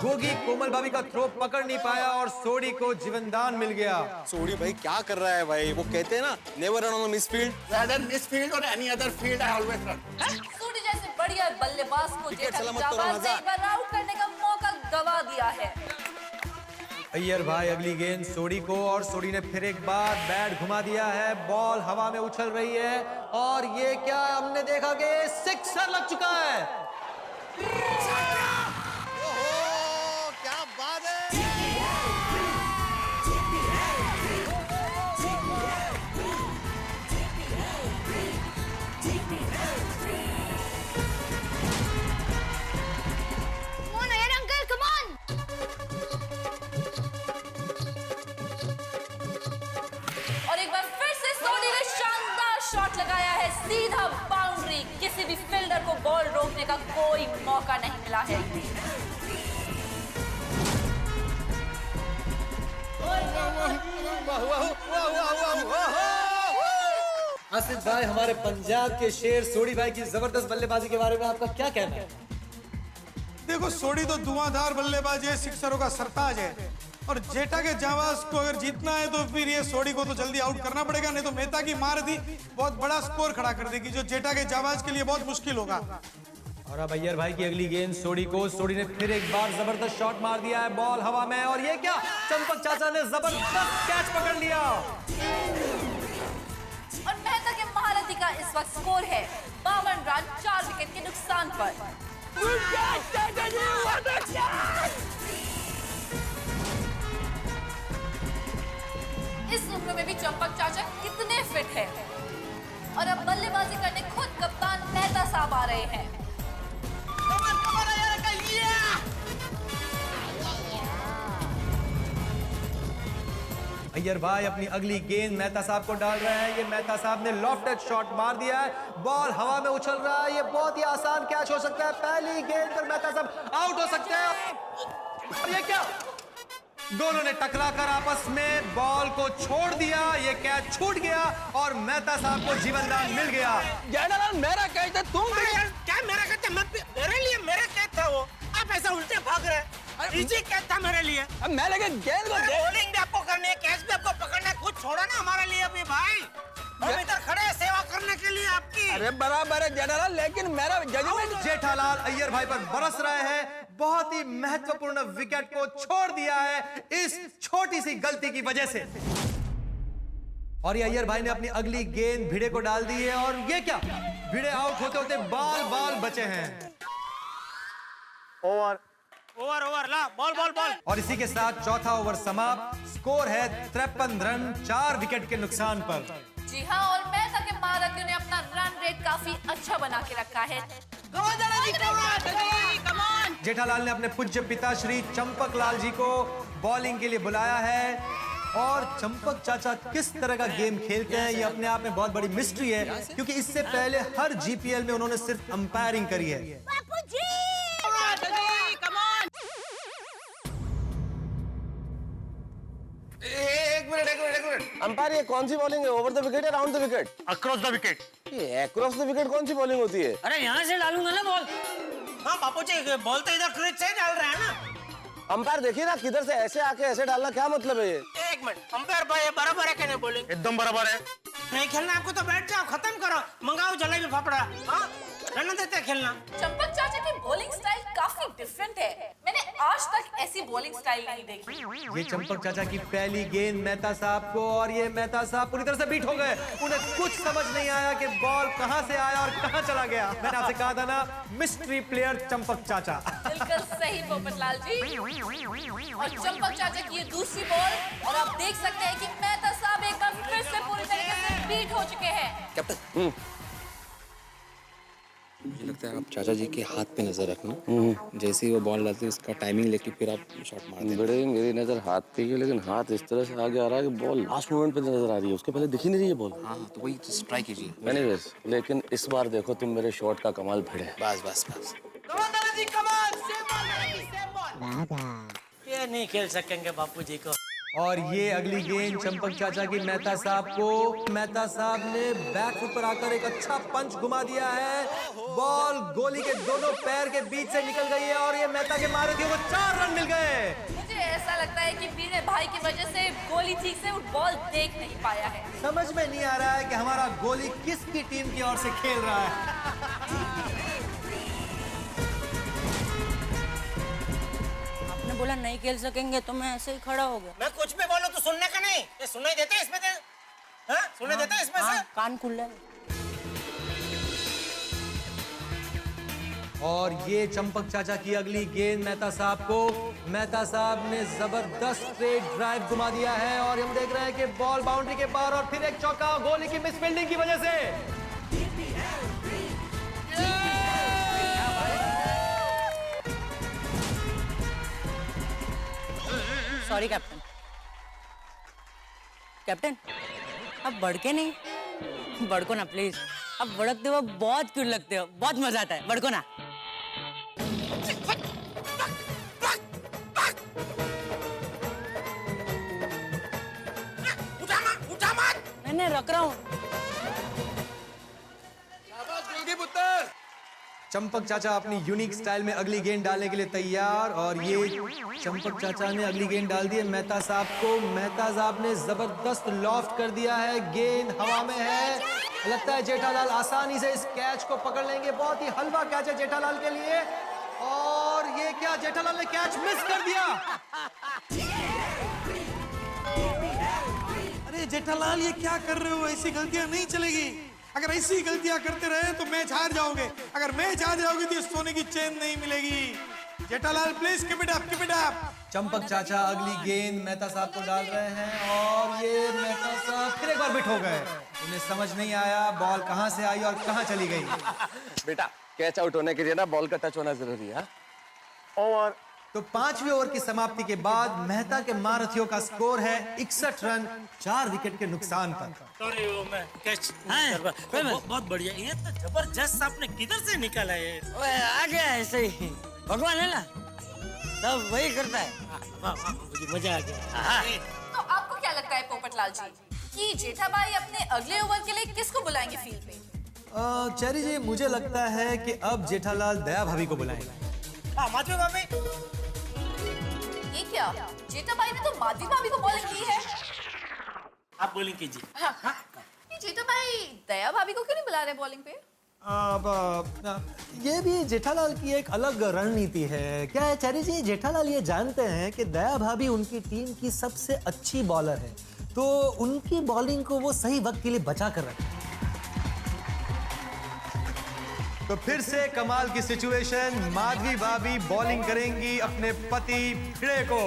गोगी कोमल भाभी का थ्रो पकड़ नहीं पाया और सोढ़ी को जीवनदान मिल गया। सोढ़ी भाई क्या कर रहा है भाई? वो कहते हैं ना, never run on misfield, rather misfield or any other field I always run. Sodhi जैसे बढ़िया बल्लेबाज को जेठा की जाबाज ने एक बार आउट करने का मौका गवा दिया है। अय्यर भाई अगली गेंद सोढ़ी को और सोढ़ी ने फिर एक बार बैट घुमा दिया है। बॉल हवा में उछल रही है और ये क्या हमने देखा कि सिक्सर लग चुका है। क्या बात है! और एक बार फिर से सोढ़ी ने शानदार शॉट लगाया है, सीधा बाउंड्री। किसी भी फील्डर को बॉल रोकने का कोई मौका नहीं मिला है। आसिफ भाई, हमारे पंजाब के शेर सोढ़ी भाई की जबरदस्त बल्लेबाजी के बारे में आपका क्या कहना है? देखो सोढ़ी तो धुआंधार बल्लेबाज है, सिक्सरों का सरताज है और जेठा के जाबाज को अगर जीतना है तो फिर ये सोढ़ी को तो जल्दी आउट करना पड़ेगा, नहीं तो मेहता की महारथी बहुत बड़ा स्कोर खड़ा कर देगी जो जेठा के जाबाज के लिए बहुत मुश्किल होगा। और अब अय्यर भाई की अगली गेंद सोढ़ी को। सोढ़ी ने फिर एक बार जबरदस्त शॉट मार दिया है, बॉल हवा में और ये क्या, चंपक चाचा ने जबरदस्त कैच पकड़ लिया। और मेहता के महारथी बल्लेबाजी का इस वक्त स्कोर है 52 रन 4 विकेट के नुकसान पर। इस उम्र में भी चंपक चाचा कितने फिट है। और अब बल्लेबाजी करने खुद कप्तान मेहता साहब आ रहे हैं। अय्यर भाई अपनी अगली गेंद मेहता साहब को डाल रहे हैं। ये मेहता साहब ने लॉफ्टेड शॉट मार दिया है, बॉल हवा में उछल रहा है। ये बहुत ही आसान कैच हो सकता है। पहली गेंद पर मेहता साहब आउट हो सकते हैं। और ये क्या, दोनों ने टकराकर आपस में बॉल को छोड़ दिया। ये कैच छूट गया और मेहता साहब को जीवनदान मिल गया। जेठालाल मेरा कैच है, तुम क्या मेरा कैच है? मेरे लिए मेरा कैच था वो। आप ऐसा उल्टे भाग रहे हैं। इजी कैच था मेरे लिए। अब मैं लगे गेंद को बॉलिंग भी आपको करनी है, कैच भी आपको पकड़ना है। कुछ छोड़ो ना हमारे लिए अभी भाई। हम इधर खड़े हैं सेवा करने के लिए आपकी। अरे बराबर है जेठालाल, लेकिन मेरा जजमेंट। जेठालाल अय्यर भाई पर बरस रहे हैं। बहुत ही महत्वपूर्ण विकेट को छोड़ दिया है इस छोटी सी गलती की वजह से। और ये अय्यर भाई ने अपनी अगली गेंद भिड़े को डाल दी है। और ये क्या, भिड़े आउट होते होते बाल बचे हैं। ओवर ला, बॉल। और इसी के साथ चौथा ओवर समाप्त। स्कोर है 53 रन 4 विकेट के नुकसान पर। जी हाँ, और मेहता के महारथियों ने अपना रन रेट काफी अच्छा बना के रखा है। जेठालाल ने अपने पूज्य पिता श्री चंपक लाल जी को बॉलिंग के लिए बुलाया है। और चंपक चाचा किस तरह का गेम खेलते हैं ये अपने आप में बहुत बड़ी मिस्ट्री है, क्योंकि इससे पहले हर जीपीएल में उन्होंने सिर्फ अंपायरिंग करी है। एक मिनट। अंपायर ये कौन सी बॉलिंग है? ओवर द विकेट या round the wicket? Across the wicket. ये अक्रॉस द विकेट कौन सी बॉलिंग होती है? अरे यहाँ से डालूंगा ना बॉल। हाँ बापू जी, बॉल तो इधर क्रीज से डाल रहे हैं ना। अंपायर देखिए ना, किधर से ऐसे आके ऐसे डालना क्या मतलब है ये? एक मिनट, अंपायर भाई बराबर है क्या नहीं बॉलिंग? एकदम बराबर है। नहीं खेलना आपको तो बैठ जाओ, खत्म करो, मंगाओ जलेबी फाफड़ा। हाँ रहने देते खेलना। चंपक चाचा की बॉलिंग स्टाइल काफी डिफरेंट है। मैंने आज तक ऐसी बॉलिंग स्टाइल नहीं देखी। ये चंपक चाचा की पहली गेंद मेहता साहब को, और ये मेहता साहब पूरी तरह से बीट हो गए। उन्हें कुछ समझ नहीं आया कि बॉल कहां से आया और कहां चला गया। मैंने आपसे कहा था ना, मिस्ट्री प्लेयर चंपक चाचा। बिल्कुल सही पोपटलाल जी। और चंपक चाचा की ये दूसरी बॉल, और आप देख सकते हैं कि मेहता साहब एक बार फिर से पूरी तरीके से बीट हो चुके हैं। कैप्टन, मुझे लगता है आप चाचा जी के हाथ पे नजर रखना। जैसे ही वो बॉल डालते हैं उसका टाइमिंग लेके फिर आप शॉट मार देना। बड़े मेरी नजर हाथ पे ही, लेकिन हाथ इस तरह से आगे आ रहा है कि बॉल लास्ट मोमेंट पे नजर आ रही है, उसके पहले दिख ही नहीं रही है बॉल। हाँ तो वही ट्राई कीजिए। एनीवेज, लेकिन इस बार देखो तुम मेरे शॉट का कमाल भिड़े। बस ये नहीं खेल सकेंगे बापू जी को। और ये अगली गेंद चंपक चाचा की मेहता साहब को। मेहता साहब ने बैक फुट पर आकर एक अच्छा पंच घुमा दिया है। बॉल गोली के दोनों पैर के बीच से निकल गई है और ये मेहता के महारथियों को 4 रन मिल गए। मुझे ऐसा लगता है कि बीरे भाई की वजह से गोली ठीक से बॉल देख नहीं पाया है। समझ में नहीं आ रहा है कि हमारा गोली किसकी टीम की ओर से खेल रहा है। आपने बोला नहीं खेल सकेंगे तो मैं ऐसे ही खड़ा हो गया। मैं कुछ भी बोलूं तो सुनने का नहीं। ये सुनाई देता है इसमें से? हाँ? सुनाई देता है इसमें से? कान खुले। और ये चंपक चाचा की अगली गेंद मेहता साहब को। मेहता साहब ने जबरदस्त स्ट्रेट ड्राइव घुमा दिया है और हम देख रहे हैं कि बॉल बाउंड्री के पार और फिर एक चौका गोली की मिस फील्डिंग की वजह से। Sorry captain. कैप्टन अब भड़के नहीं, भड़को ना प्लीज। अब भड़कते हो बहुत क्यूट लगते हो, बहुत मजा आता है, भड़को ना। उठा मत। मैंने रख रहा हूँ। चंपक चाचा अपनी यूनिक स्टाइल में अगली गेंद डालने के लिए तैयार और ये चंपक चाचा ने अगली गेंद डाल दी है मेहता साहब को। मेहता साहब ने जबरदस्त लॉफ्ट कर दिया है, गेंद हवा में है। लगता है जेठालाल आसानी से इस कैच को पकड़ लेंगे। बहुत ही हलवा कैच है जेठालाल के लिए। और ये क्या, जेठालाल ने कैच मिस कर दिया। अरे जेठालाल ये क्या कर रहे हो? ऐसी गलतियां नहीं चलेगी। अगर ऐसी गलतियां करते रहे तो मैच हार जाओगे। अगर मैच हार जाओगे तो ये सोने की चेन नहीं मिलेगी। Jethalal please keep it up, keep it up. Champak चाचा अगली गेंद मेहता साहब को डाल रहे हैं और ये मेहता साहब फिर एक बार बिट हो गए। उन्हें समझ नहीं आया बॉल कहां से आई और कहां चली गई। बेटा कैच आउट होने के लिए ना बॉल का टच होना जरूरी है। ओवर तो 5वें ओवर की समाप्ति के बाद मेहता के महारथियों का स्कोर है 61 रन 4 विकेट के नुकसान पर। सॉरी वो मैं कैच बहुत बढ़िया। ये तो जबरदस्त आपने किधर से निकाला है? आ गया ऐसे ही, भगवान है ना, सब वही करता है। मुझे मजा आ गया। तो आपको क्या लगता है पोपटलाल जी कि जेठाबाई अपने अगले ओवर के लिए किसको बुलाएंगे फील्ड पे? चेरी जी मुझे लगता है कि अब जेठालाल दया भाभी को बुलाएंगे। माधवी भाभी, ये क्या? जेठाबाई ने तो माधवी भाभी को बॉलिंग की है। आप बॉलिंग कीजिए। हाँ। ये जेठाबाई दया भाभी को क्यों नहीं बुला रहे बॉलिंग पे? ये भी जेठालाल की एक अलग रणनीति है। क्या है चेरी जी, जेठालाल ये जानते हैं कि दया भाभी उनकी टीम की सबसे अच्छी बॉलर है, तो उनकी बॉलिंग को वो सही वक्त के लिए बचा कर रखे। तो फिर से कमाल की सिचुएशन, माधवी भाभी बॉलिंग करेंगी अपने पति भिड़े को।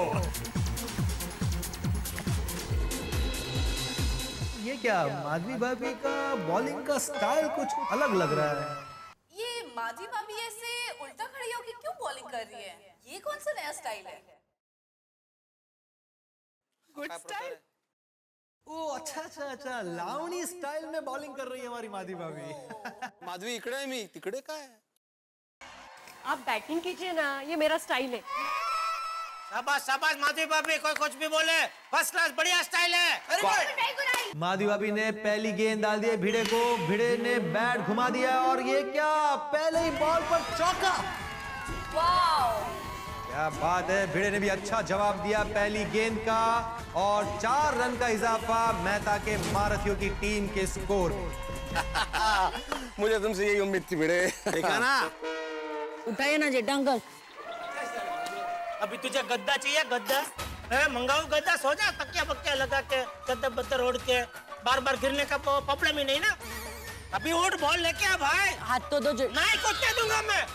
ये क्या, माधवी भाभी का बॉलिंग का स्टाइल कुछ अलग लग रहा है। ये माधवी भाभी ऐसे उल्टा खड़ी होकर क्यों बॉलिंग कर रही है? ये कौन सा नया स्टाइल है? Good style. ओ अच्छा, लावणी स्टाइल में बॉलिंग कर रही है हमारी माधवी भाभी। माधवी इकडे आहे, मी तिकडे काय? आप बैटिंग कीजिए ना, ये मेरा स्टाइल है। शाबाश शाबाश माधवी भाभी, कोई कुछ भी बोले, फर्स्ट क्लास बढ़िया स्टाइल है। माधवी भाभी ने पहली गेंद डाल दी भिड़े को, भिड़े ने बैट घुमा दिया और ये क्या, पहले ही बॉल पर चौका। वाओ, क्या बात है, भिड़े ने भी अच्छा जवाब दिया पहली गेंद का और 4 रन का इजाफा मेहता के महारथियों की टीम के स्कोर। मुझे तुमसे यही उम्मीद थी भिड़े। देखा ना, उठाइए ना जेठा अंकल। अभी तुझे गद्दा चाहिए? गद्दा मंगाऊ गद्दा, सो जा तकिया बक्या लगा के, गद्दा बद्दर ओढ़ के, बार बार गिरने का प्रॉब्लम ही नहीं ना। अभी उठ बॉल लेके आ भाई। हाथ तो दो। नहीं कुत्ते दूंगा मैं।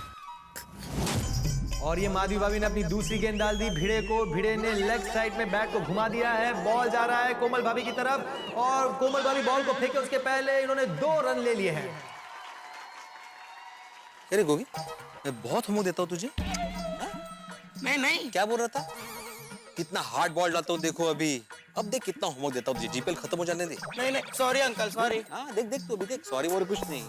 और ये माधवी भाभी ने अपनी दूसरी गेंद डाल दी भिड़े को, भिड़े ने लेग साइड में बैट को घुमा दिया है, बॉल जा रहा है कोमल भाभी की तरफ और कोमल भाभी बॉल को फेंके उसके पहले इन्होंने 2 रन ले लिए हैं। अरे गोगी, मैं बहुत होमवर्क देता हूँ तुझे। नहीं क्या बोल रहा था? कितना हार्ड बॉल डालता हूँ देखो अभी। अब देख कितना होमवर्क देता हूँ तुझे, जीपीएल खत्म हो जाने दे। नहीं सॉरी अंकल, सॉरी। हाँ देख तू अभी देख, सॉरी और कुछ नहीं।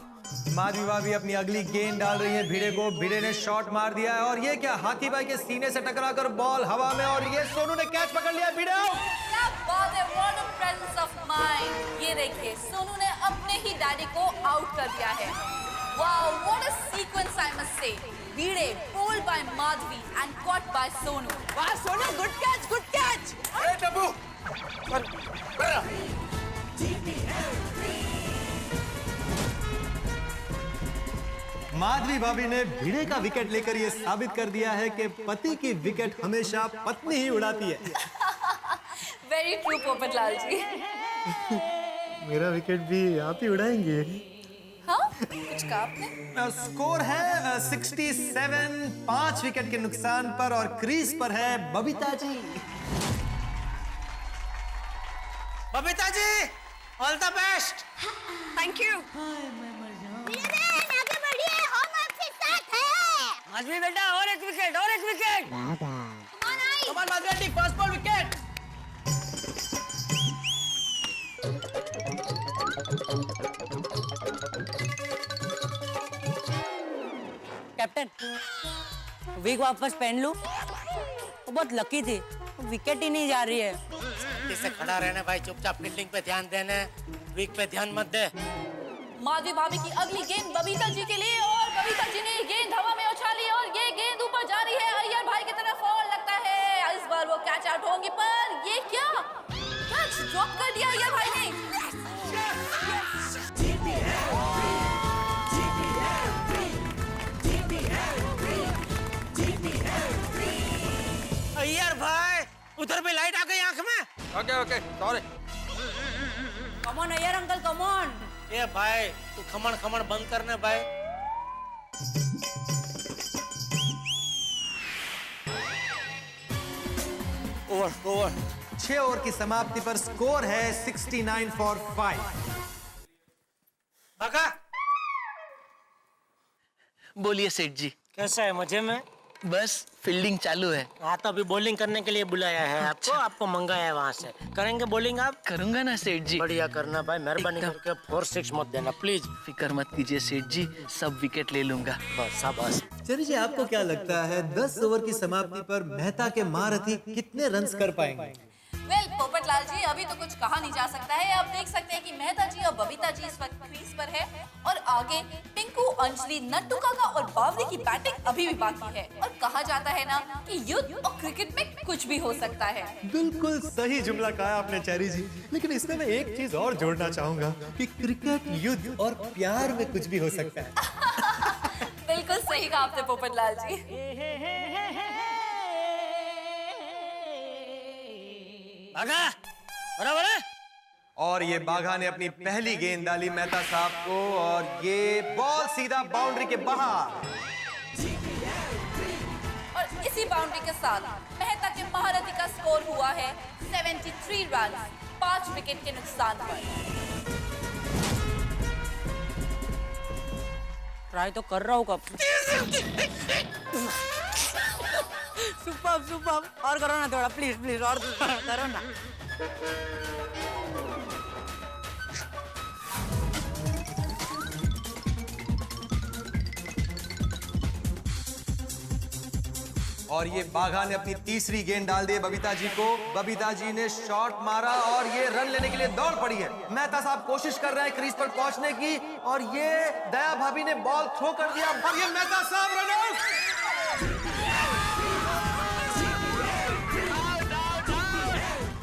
माधवी भाभी अपनी अगली गेंद डाल रही है भिड़े को, भिड़े ने शॉट मार दिया है और ये क्या, हाथी भाई के सीने से टकराकर बॉल हवा में और ये सोनू ने कैच पकड़ लिया। भिड़े क्या बात है, what a presence of mind. ये देखिए सोनू ने अपने ही डैडी को आउट कर दिया है। Wow, what a sequence I must say. Bhide bowled by Madhvi and caught by Sonu. वाह Sonu, good catch, good catch. ए टप्पू, माधवी भाभी ने भिड़े का विकेट लेकर ये साबित कर दिया है कि पति की विकेट हमेशा पत्नी ही उड़ाती है। वेरी ट्रू पोपटलाल जी। मेरा विकेट भी आप ही उड़ाएंगे? हाँ, कुछ कहा आपने? स्कोर है 67, 5 विकेट के नुकसान पर और क्रीज पर है Babita ji. Babita ji, all the best. Thank you. आगे बढ़िए, हम आपके साथ हैं। माधवी बेटा, और एक विकेट, और एक wicket. Come on Madhavi aunty, first ball wicket. Captain, wig वापस पहन लूं? वो बहुत लकी थी, विकेट ही नहीं जा रही है। शांति से खड़ा रहना भाई, चुपचाप फील्डिंग पे ध्यान देना, विक पे ध्यान मत दे। माधवी भाभी की अगली गेंद बबीता जी के लिए और बबीता जी ने गेंद हवा में उछाली और ये गेंद ऊपर जा रही है अय्यर भाई की तरफ और लगता है इस बार वो कैच आउट होंगी, पर ये क्या, कैच ड्रॉप कर दिया अय्यर भाई ने। अय्यर भाई, उधर भी लाइट आ गई आंख में। Okay sorry. Come on Iyer uncle, come on. ए भाई तू खमण खमण बंद करने भाई। ओवर 6 ओवर की समाप्ति पर स्कोर है 69 फॉर 5। भागा। बोलिए सेठ जी। कैसा है मजे में? बस फील्डिंग चालू है। हाँ तो अभी बॉलिंग करने के लिए बुलाया है आपको, आपको मंगाया है वहाँ से। करेंगे बॉलिंग आप? करूंगा ना सेठ जी। बढ़िया करना भाई, मेहरबानी करके 4-6 मत देना प्लीज। फिक्र मत कीजिए सेठ जी, सब विकेट ले लूंगा। बस शाबाश। चलिए जी, आपको क्या लगता है 10 ओवर की समाप्ति पर मेहता के महारथी कितने रन्स कर पाएंगे? वेल पोपटलाल जी, अभी तो कुछ कहा नहीं जा सकता है। आप देख सकते हैं कि मेहता जी और बबीता जी इस वक्त क्रीज पर है और आगे टिंकू, अंजलि, नट्टू काका और बावली की बैटिंग अभी भी बाकी है। और कहा जाता है ना कि युद्ध और क्रिकेट में कुछ भी हो सकता है। बिल्कुल सही जुमला कहा आपने चेरी जी, लेकिन इसमें मैं एक चीज और जोड़ना चाहूंगा कि क्रिकेट, युद्ध और प्यार में कुछ भी हो सकता है। बिल्कुल सही कहा आपने पोपटलाल जी। भागा बराबर है। और ये बाघा ने अपनी पहली गेंद डाली मेहता साहब को और ये बॉल सीधा बाउंड्री के बाहर। और इसी बाउंड्री के साथ मेहता के महारथी का स्कोर हुआ है 73 रन 5 विकेट के नुकसान पर। ट्राई तो कर रहा हूँ कब। सुपर और करो ना थोड़ा प्लीज और करो ना। और ये बाघा ने अपनी तीसरी गेंद डाल दी बबीता जी को। बबीता जी ने शॉट मारा और ये रन लेने के लिए दौड़ पड़ी है। मेहता साहब कोशिश कर रहे हैं क्रीज पर पहुंचने की और ये दया भाभी ने बॉल थ्रो कर दिया और ये मेहता साहब रन आउट।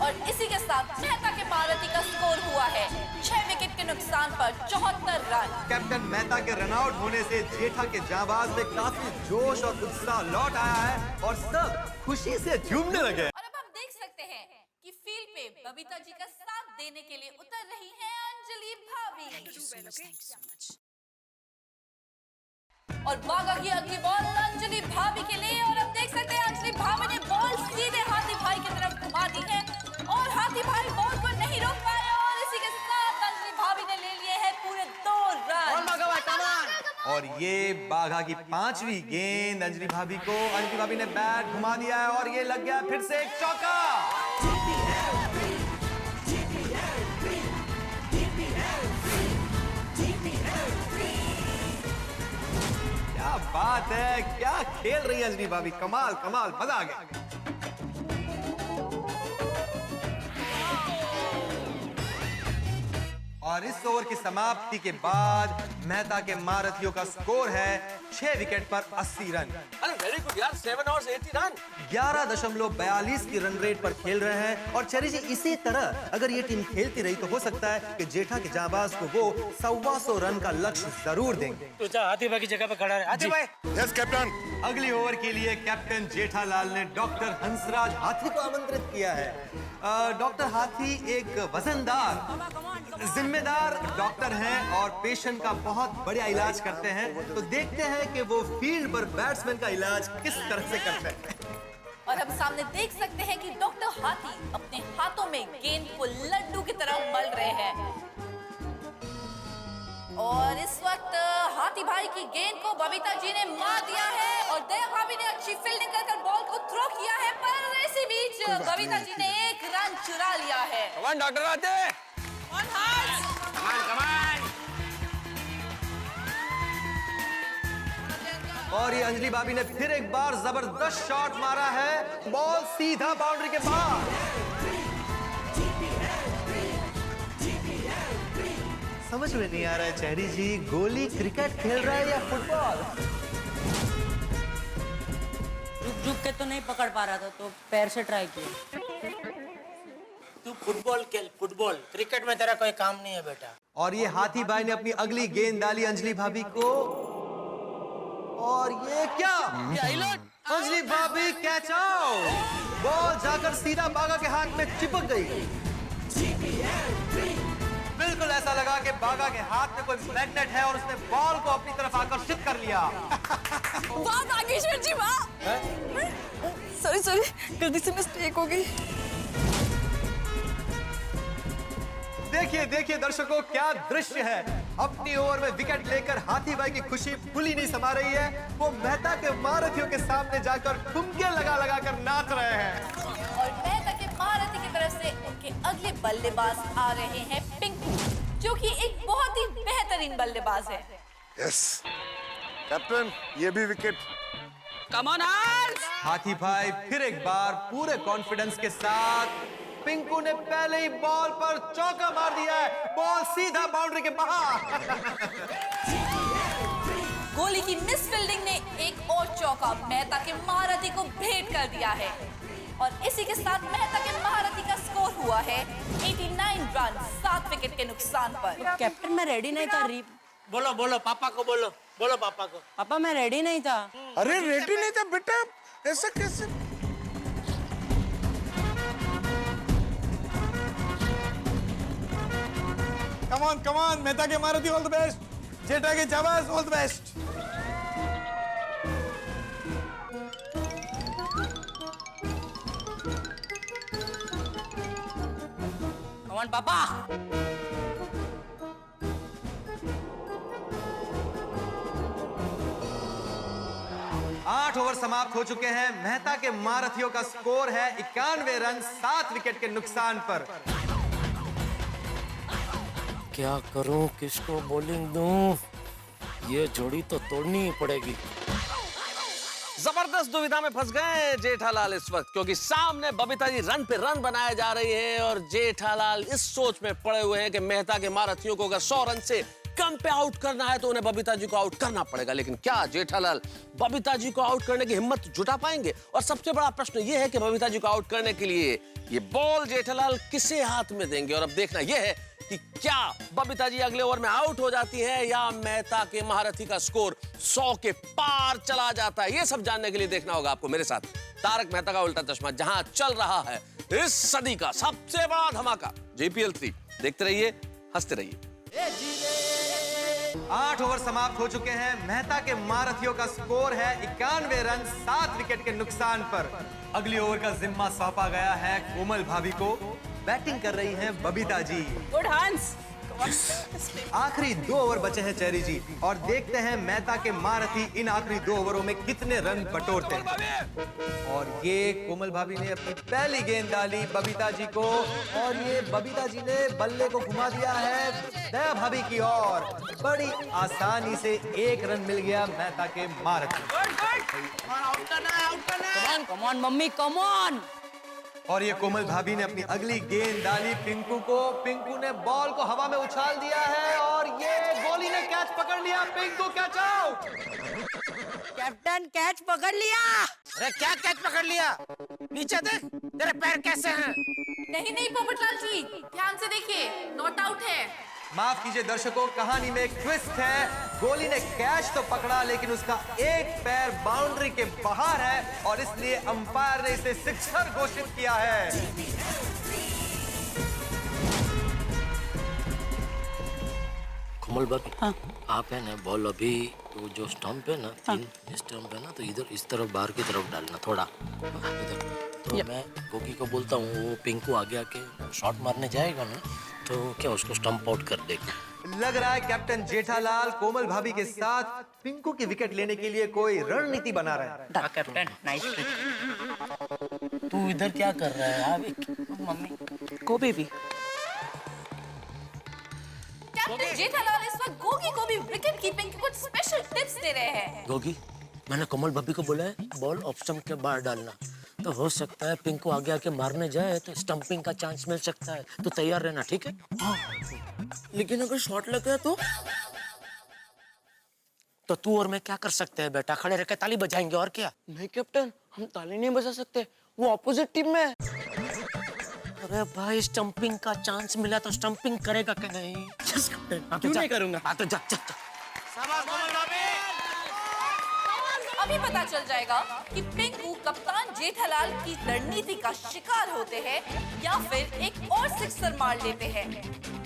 और इसी के साथ मेहता के महारथी का स्कोर हुआ है 6 विकेट के नुकसान पर 74 रन। कैप्टन मेहता के रनआउट होने से जेठा के जाबाज में काफी जोश और उत्साह लौट आया है और सब खुशी से झूमने लगे। और अब हम देख सकते हैं कि फील्ड पे बबीता जी का साथ देने के लिए उतर रही हैं अंजलि भाभी। और बाघा की अगली बॉल अंजलि भाभी के लिए और अब देख सकते हैं अंजलि भाभी ने बॉल सीधे हाथी भाई की तरफ घुमा दी है और हाथी भाई बॉल को नहीं रोक पाए और इसी के साथ अंजलि भाभी ने ले लिए हैं पूरे 2 रन। और ये बाघा की 5वीं गेंद अंजलि भाभी को। अंजलि भाभी ने बैट घुमा दिया है और ये लग गया फिर से एक चौका। क्या बात है, क्या खेल रही है अंजलि भाभी, कमाल कमाल, मजा आ गया। और इस ओवर की समाप्ति के बाद मेहता के महारथियों का स्कोर है 6 विकेट पर 80 रन। अरे वेरी गुड यार, 7 overs 80 रन। 11.42 की रन रेट पर खेल रहे हैं और चेरी जी इसी तरह अगर ये टीम खेलती रही तो हो सकता है कि जेठा के जाबाज को वो 125 रन का लक्ष्य जरूर देंगे। तू जा हाथी भाई की जगह पे खड़ा है। हाथी भाई। Yes captain. अगली ओवर के लिए कैप्टन जेठालाल ने डॉक्टर हंसराज हाथी को आमंत्रित किया है। डॉक्टर हाथी एक वजनदार, जिम्मेदार डॉक्टर हैं और पेशेंट का बहुत बढ़िया इलाज करते हैं। तो देखते हैं कि वो फील्ड पर बैट्समैन का इलाज किस तरह से करते हैं। और हम सामने देख सकते हैं कि डॉक्टर हाथी अपने हाथों में गेंद को लड्डू की तरह मल रहे हैं और इस वक्त हाथी भाई की गेंद को बबीता जी ने मार दिया है और दया भाभी ने अच्छी फील्डिंग कर बॉल को थ्रो किया है, पर इसी बीच बबीता जी ने 1 रन चुरा लिया है। कमान डॉक्टर आते। और ये अंजलि भाभी ने फिर एक बार जबरदस्त शॉट मारा है, बॉल सीधा बाउंड्री के बाहर। समझ में नहीं आ रहा है चेरी जी, गोली क्रिकेट खेल रहा है या फुटबॉल? रुक के तो नहीं पकड़ पा रहा था तो पैर से ट्राई किया। तू फुटबॉल खेल, फुटबॉल, क्रिकेट में तेरा कोई काम नहीं है बेटा। और ये हाथी भाई ने अपनी अगली गेंद डाली अंजलि भाभी को और ये क्या अंजलि भाभी कैच आउट। बॉल जाकर सीधा बाघा के हाथ में चिपक गई। बिल्कुल ऐसा लगा कि बागा के हाथ में कोई मैग्नेट है और उसने बॉल को अपनी तरफ आकर्षित कर लिया। वाह बागेश्वर जी वाह। सॉरी गलती से मिस्टेक हो गई। देखिए देखिए दर्शकों, क्या दृश्य है। अपनी ओवर में विकेट लेकर हाथी भाई की खुशी फुली नहीं समा रही है। वो मेहता के महारथियों के सामने जाकर ठुमके लगा लगा कर नाच रहे हैं। और मेहता के महारथी की तरफ से उनके अगले बल्लेबाज आ रहे हैं पिंकू, जो कि एक बहुत ही बेहतरीन बल्लेबाज है। यस कैप्टन, ये भी विकेट। कम ऑन हाथी भाई फिर एक बार पूरे कॉन्फिडेंस के साथ, पिंकू ने पहले ही बॉल पर चौका मार दिया है। बॉल सीधा बाउंड्री के बाहर। गोली की मिस फील्डिंग ने एक और चौका मेहता के महारथी को भेंट कर दिया है और इसी के साथ मेहता के महारथी का स्कोर हुआ है 89 रन 7 विकेट के नुकसान पर। कैप्टन मैं रेडी नहीं था। बोलो बोलो पापा को बोलो, बोलो पापा को। पापा मैं रेडी नहीं था। अरे रेडी नहीं था बेटा, ऐसा कैसे? कम ऑन मेहता के महारथी ऑल द बेस्ट, जेठा के जाबाज all the best. Come on पापा। 8 ओवर समाप्त हो चुके हैं। मेहता के महारथियों का स्कोर है 91 रन 7 विकेट के नुकसान पर। क्या करूं, किसको बॉलिंग दूं? ये जोड़ी तो तोड़नी ही पड़ेगी। जबरदस्त दुविधा में फंस गए जेठालाल इस वक्त, क्योंकि सामने बबीता जी रन पे रन बनाए जा रही है और जेठालाल इस सोच में पड़े हुए हैं कि मेहता के महारथियों को अगर 100 रन से कम पे आउट करना है तो उन्हें बबीता जी को आउट करना पड़ेगा। लेकिन क्या जेठालाल बबीता जी को आउट करने की हिम्मत जुटा पाएंगे? और सबसे बड़ा प्रश्न यह है कि बबीता जी को आउट करने के लिए ये बॉल जेठालाल किसे हाथ में देंगे? और अब देखना यह है कि क्या बबीता जी अगले ओवर में आउट हो जाती है या मेहता के महारथी का स्कोर 100 के पार चला जाता है। ये सब जानने के लिए देखना होगा आपको मेरे साथ तारक मेहता का उल्टा चश्मा, जहां चल रहा है इस सदी का सबसे बड़ा धमाका JPL 3। देखते रहिए, हंसते रहिए। 8 ओवर समाप्त हो चुके हैं। मेहता के महारथियों का स्कोर है 91 रन 7 विकेट के नुकसान पर। अगली ओवर का जिम्मा सौंपा गया है कोमल भाभी को। बैटिंग कर रही हैं बबीता जी। गुड हंस। आखिरी 2 ओवर बचे हैं चेरी जी, और देखते हैं मेहता के महारथी इन आखिरी 2 ओवरों में कितने रन बटोरते हैं। और ये कोमल भाभी ने अपनी पहली गेंद डाली बबीता जी को, और ये बबीता जी ने बल्ले को घुमा दिया है दया भाभी की ओर। बड़ी आसानी से 1 रन मिल गया मेहता के महारथी। Come on mummy come on. और ये कोमल भाभी ने अपनी अगली गेंद डाली पिंकू को। पिंकू ने बॉल को हवा में उछाल दिया है और ये गोली ने कैच पकड़ लिया। Pinku catch out. Captain catch पकड़ लिया। अरे क्या कैच पकड़ लिया? नीचे देख, तेरे पैर कैसे हैं? नहीं नहीं पोपटलाल जी, ध्यान से देखिए, नॉट आउट है। माफ कीजिए दर्शकों, कहानी में एक ट्विस्ट है। गोली ने कैच तो पकड़ा लेकिन उसका एक पैर बाउंड्री के बाहर है और इसलिए अंपायर ने इसे सिक्सर घोषित किया है। कोमल बाबी, हाँ? आप है ना बॉल अभी तो जो स्टंप है ना, 3 स्टंप है ना, तो इधर इस तरफ बाहर की तरफ डालना थोड़ा इधर। तो मैं गोगी को बोलता हूँ, वो पिंकू आगे आके शॉट मारने जाएगा ना, तो क्या उसको स्टंप आउट कर देगा। लग रहा है कैप्टन जेठालाल कोमल भाभी के साथ पिंकू की विकेट लेने के लिए कोई रणनीति बना रहा है। Captain nice. तू इधर क्या कर रहा है? मम्मी को बेबी। कैप्टन जेठालाल इस वक्त गोगी को भी विकेट कीपिंग के कुछ स्पेशल टिप्स दे रहे हैं। गोगी, मैंने कोमल भाभी को बोला है बॉल ऑफ स्टंप के बाहर डालना, तो हो सकता है पिंकू आगे आके मारने जाए तो स्टंपिंग का चांस मिल सकता है, तो तैयार रहना, ठीक है? हाँ। लेकिन अगर शॉट लग गया तो तू और मैं क्या कर सकते हैं बेटा? खड़े रहकर ताली बजाएंगे और क्या? नहीं कैप्टन, हम ताली नहीं बजा सकते, वो ऑपोजिट टीम में है। अरे भाई, स्टंपिंग का चांस मिला तो स्टंपिंग करेगा क्या? नहीं क्यों नहीं करूंगा? हाँ तो जा। अभी पता चल जाएगा कि पिंकू कप्तान जेठालाल की रणनीति का शिकार होते हैं या फिर एक और सिक्सर मार लेते हैं।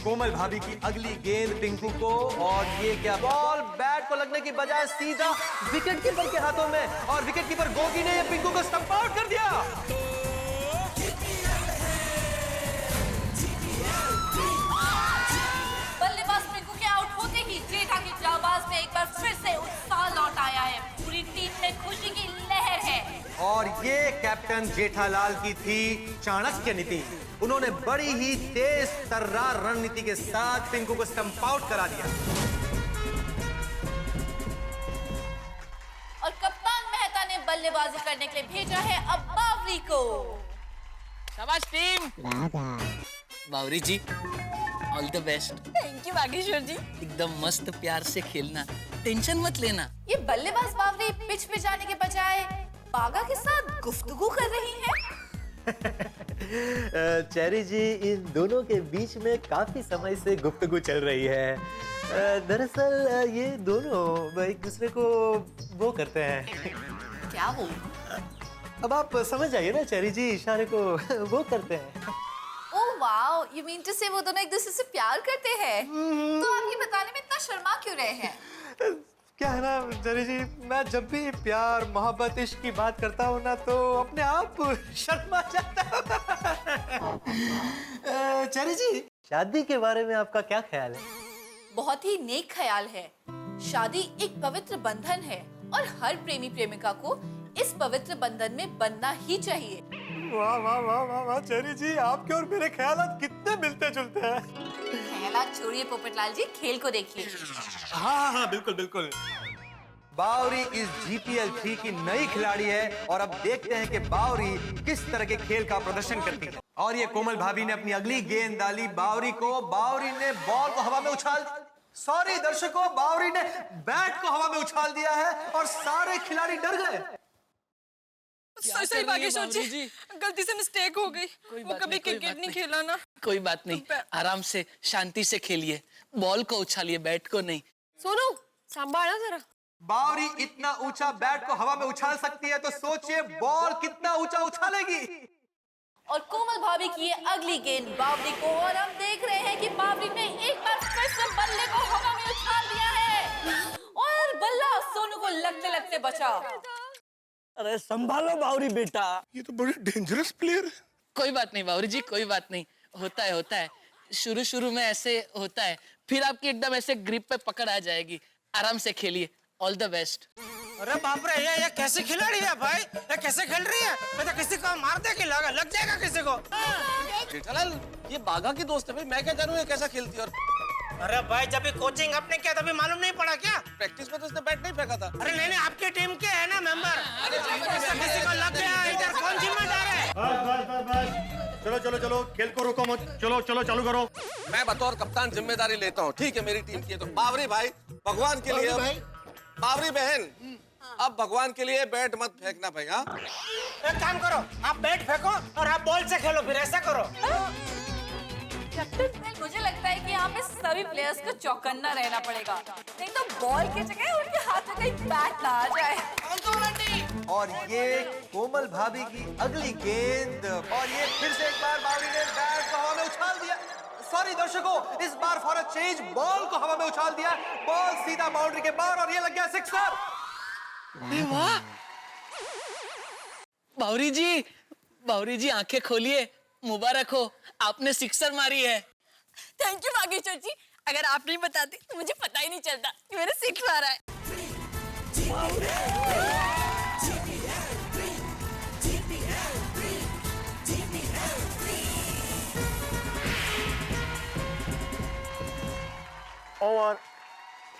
कोमल भाभी की अगली गेंद पिंकू को, और ये क्या बॉल बैट को लगने की बजाय सीधा विकेट कीपर के हाथों में, और विकेट कीपर गोगी ने ये पिंकू को स्टंप आउट कर दिया। बल्लेबाज पिंकू के आउट होते ही जेठा की जाबाज में एक बार फिर से उत्साह लौट आया है। पूरी टीम में खुशी की लहर है। और ये कैप्टन जेठालाल की थी चाणक्य नीति। उन्होंने बड़ी ही तेज तर्रार रणनीति के साथ पिंकू को स्टंप आउट करा दिया। और कप्तान मेहता ने बल्लेबाजी करने के लिए भेजा है अब बावरी को। शाबाश team. Bawri ji, all the best. Thank you Bageshwar ji. एकदम मस्त प्यार से खेलना, टेंशन मत लेना। ये बल्लेबाज बावरी पिच पे जाने के बजाय बागा के साथ गुफ्तगू कर रही है। चेरी जी, इन दोनों के बीच में काफी समय से गुफ्तगू चल रही है। दरअसल ये दोनों एक दूसरे को वो करते हैं। क्या वो? अब आप समझ जाइए ना चेरी जी, इशारे को वो करते हैं। Oh wow, you mean to say वो दोनों एक दूसरे से प्यार करते हैं? तो आप ये बताने में इतना शर्मा क्यों रहे हैं? क्या है ना चेरी जी, मैं जब भी प्यार मोहब्बत इश्क की बात करता हूँ ना तो अपने आप शर्मा जाता हूँ। चेरी जी, शादी के बारे में आपका क्या ख्याल है? बहुत ही नेक ख्याल है। शादी एक पवित्र बंधन है और हर प्रेमी प्रेमिका को इस पवित्र बंधन में बनना ही चाहिए। वाह वाह वाह वाह वाह चेरी जी, आपके और मेरे ख्यालात कितने मिलते जुलते हैं। ख्यालात छोड़िए पोपटलाल जी, खेल को देखिए। हाँ हाँ बिल्कुल बिल्कुल। बावरी इस GPL 3 की नई खिलाड़ी है और अब देखते हैं कि बावरी किस तरह के खेल का प्रदर्शन करती है। और ये कोमल भाभी ने अपनी अगली गेंद डाली बावरी को। बावरी ने बॉल को हवा में उछाल, सॉरी दर्शकों, बावरी ने बैट को हवा में उछाल दिया है और सारे खिलाड़ी डर गए। सही बागेश्वर जी, गलती से मिस्टेक हो गई। वो कभी क्रिकेट नहीं खेला ना। कोई बात नहीं, आराम से शांति से खेलिए, बॉल को उछालिए, बैट को नहीं। सोनू, संभालो जरा। बावरी इतना ऊंचा बैट को हवा में उछाल सकती है तो सोचिए बॉल कितना ऊंचा उछालेगी। और कोमल भाभी की ये अगली गेंद बावरी को, और हम देख रहे हैं कि बावरी ने एक बार फिर से बल्ले को हवा में उछाल दिया है और बल्ला सोनू को लगते लगते बचा। अरे संभालो बावरी बेटा, ये तो बड़े डेंजरस प्लेयर है। कोई बात नहीं बावरी जी, कोई बात नहीं, होता है। शुरू में ऐसे होता है, फिर आपकी एकदम ऐसे ग्रिप पे पकड़ आ जाएगी। आराम से खेलिए, ऑल द बेस्ट। अरे बाप रे, ये कैसे खिलाड़ी है भाई? ये कैसे खेल रही है? मैं तो किसी को मार दे के लग जाएगा किसी को। जेठालाल, ये बागा की दोस्त है भाई, मैं क्या जानूं ये कैसा खेलती है। और अरे भाई, जब भी कोचिंग आपने किया तभी मालूम नहीं पड़ा क्या? प्रैक्टिस में तो उसने बैट नहीं फेंका था। अरे नहीं, आपकी टीम के है ना मेंबर। किसी को लग गया, इधर कौन जिम्मेदार है? चलो खेल को रोको मत, चलो चालू करो। मैं बतौर कप्तान जिम्मेदारी लेता हूँ, ठीक है मेरी टीम की है तो। बावरी भाई, भगवान के लिए, बावरी बहन, अब भगवान के लिए बैट मत फेंकना भाई। हाँ, एक काम करो, आप बैट फेंको और आप बॉल से खेलो, फिर ऐसा करो। कैप्टन, मुझे लगता है कि यहाँ पे सभी प्लेयर्स को चौकन्ना रहना पड़ेगा, नहीं तो बॉल की जगह उनके हाथ में कहीं बैट ना आ जाए। और ये कोमल भाभी की अगली गेंद, और ये फिर से एक बार बावरी ने बैट को हवा में उछाल दिया। सॉरी दर्शकों, इस बार फॉर अ चेंज बॉल को हवा में उछाल दिया। बॉल सीधा बाउंड्री के बाहर और ये लग गया सिक्सर। वाह बावरी जी आंखें खोलिए, मुबारक हो, आपने सिक्सर मारी है। थैंक यू बागेश्वर जी, अगर आप नहीं बताते तो मुझे पता ही नहीं चलता कि मेरे सिक्स आ रहा है।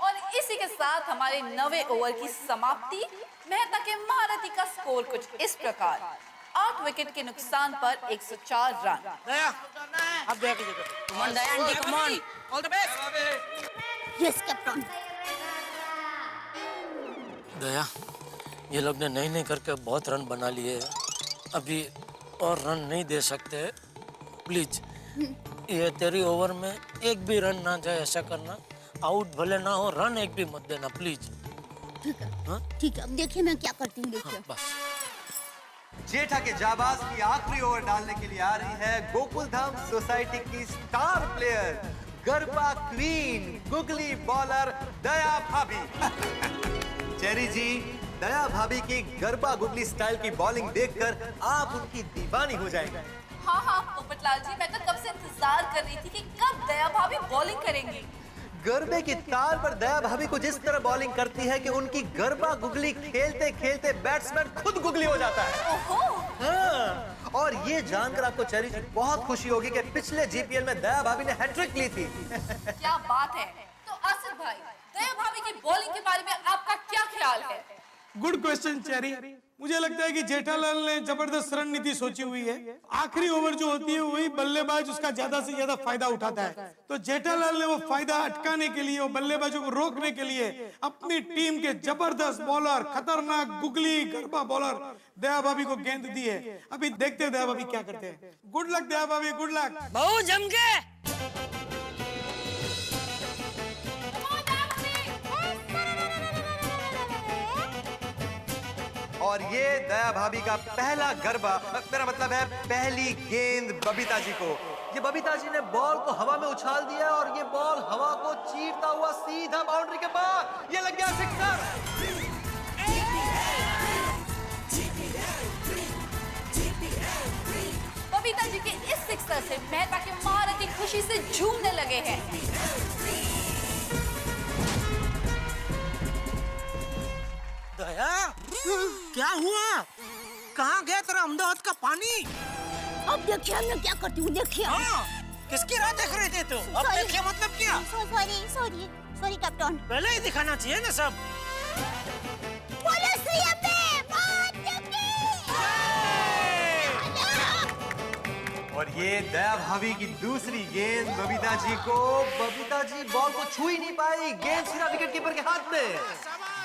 और इसी के साथ हमारे 9वें ओवर की समाप्ति। मेहता के महारथी का स्कोर कुछ इस प्रकार, 8 विकेट के नुकसान पर 104 रन। दया, अब दया कीजिए। Come on Daya aunty, come on, all the best. Yes captain. Daya, ये लोग ने नहीं करके बहुत रन बना लिए हैं, अभी और रन नहीं दे सकते, प्लीज। ये तेरी ओवर में एक भी रन ना जाए, ऐसा करना। आउट भले ना हो, रन एक भी मत देना प्लीज। ठीक है, ठीक है, अब देखिए मैं क्या करती हूँ, देखिए। बस। जेठा के जाबाज की आखिरी ओवर डालने के लिए आ रही है गोकुलधाम सोसाइटी की star player garba queen googly bowler Daya भाभी। चेरी जी, दया भाभी की गरबा गुगली स्टाइल की बॉलिंग देखकर आप उनकी दीवानी हो जाएंगे। हाँ हाँ पोपटलाल जी, मैं तो कब से इंतजार कर रही थी कि कब दया भाभी बॉलिंग करेंगी। गरबे की ताल पर दया भाभी को जिस तरह बॉलिंग करती है कि उनकी गरबा गुगली खेलते खेलते बैट्समैन खुद गुगली हो जाता है। हाँ, और ये जानकर आपको चेरी जी बहुत खुशी होगी कि पिछले जीपीएल में दया भाभी ने हैट्रिक ली थी। क्या बात है। तो आसिफ भाई, दया भाभी की बॉलिंग के बारे में आपका क्या ख्याल है? Good question cherry. मुझे लगता है कि जेठालाल ने जबरदस्त रणनीति सोची हुई है। आखिरी ओवर जो होती है वही बल्लेबाज उसका ज्यादा से ज्यादा फायदा उठाता है। तो जेठालाल ने वो फायदा अटकाने के लिए, वो बल्लेबाजों को रोकने के लिए अपनी टीम के जबरदस्त बॉलर, खतरनाक गुगली गरबा बॉलर दया भाभी को गेंद दी है। अभी देखते हैं दया भाभी क्या करते हैं। गुड लक दया भाभी, गुड लक। बहुत जम के। और ये दया भाभी का पहला गरबा, मेरा मतलब है पहली गेंद बबीता जी को। ये बबीता जी ने बॉल को हवा में उछाल दिया और ये बॉल हवा को चीरता हुआ सीधा बाउंड्री के बाहर, ये लग गया सिक्सर। बबीता जी के इस सिक्सर से मेहता के महारथी खुशी से झूमने लगे हैं। दया, क्या हुआ? कहाँ गया तेरा अहमदाबाद का पानी? अब देखिए मैं क्या करती हूँ, देखिए। हाँ, किसकी राह देख रहे थे तुम? अब देखिए मतलब क्या? Sorry captain. पहले ही दिखाना चाहिए ना सब। और ये दया भाभी की दूसरी गेंद बबीता जी को। बबीता जी बॉल को छू ही नहीं पाई, गेंद सीधा विकेट कीपर के हाथ में।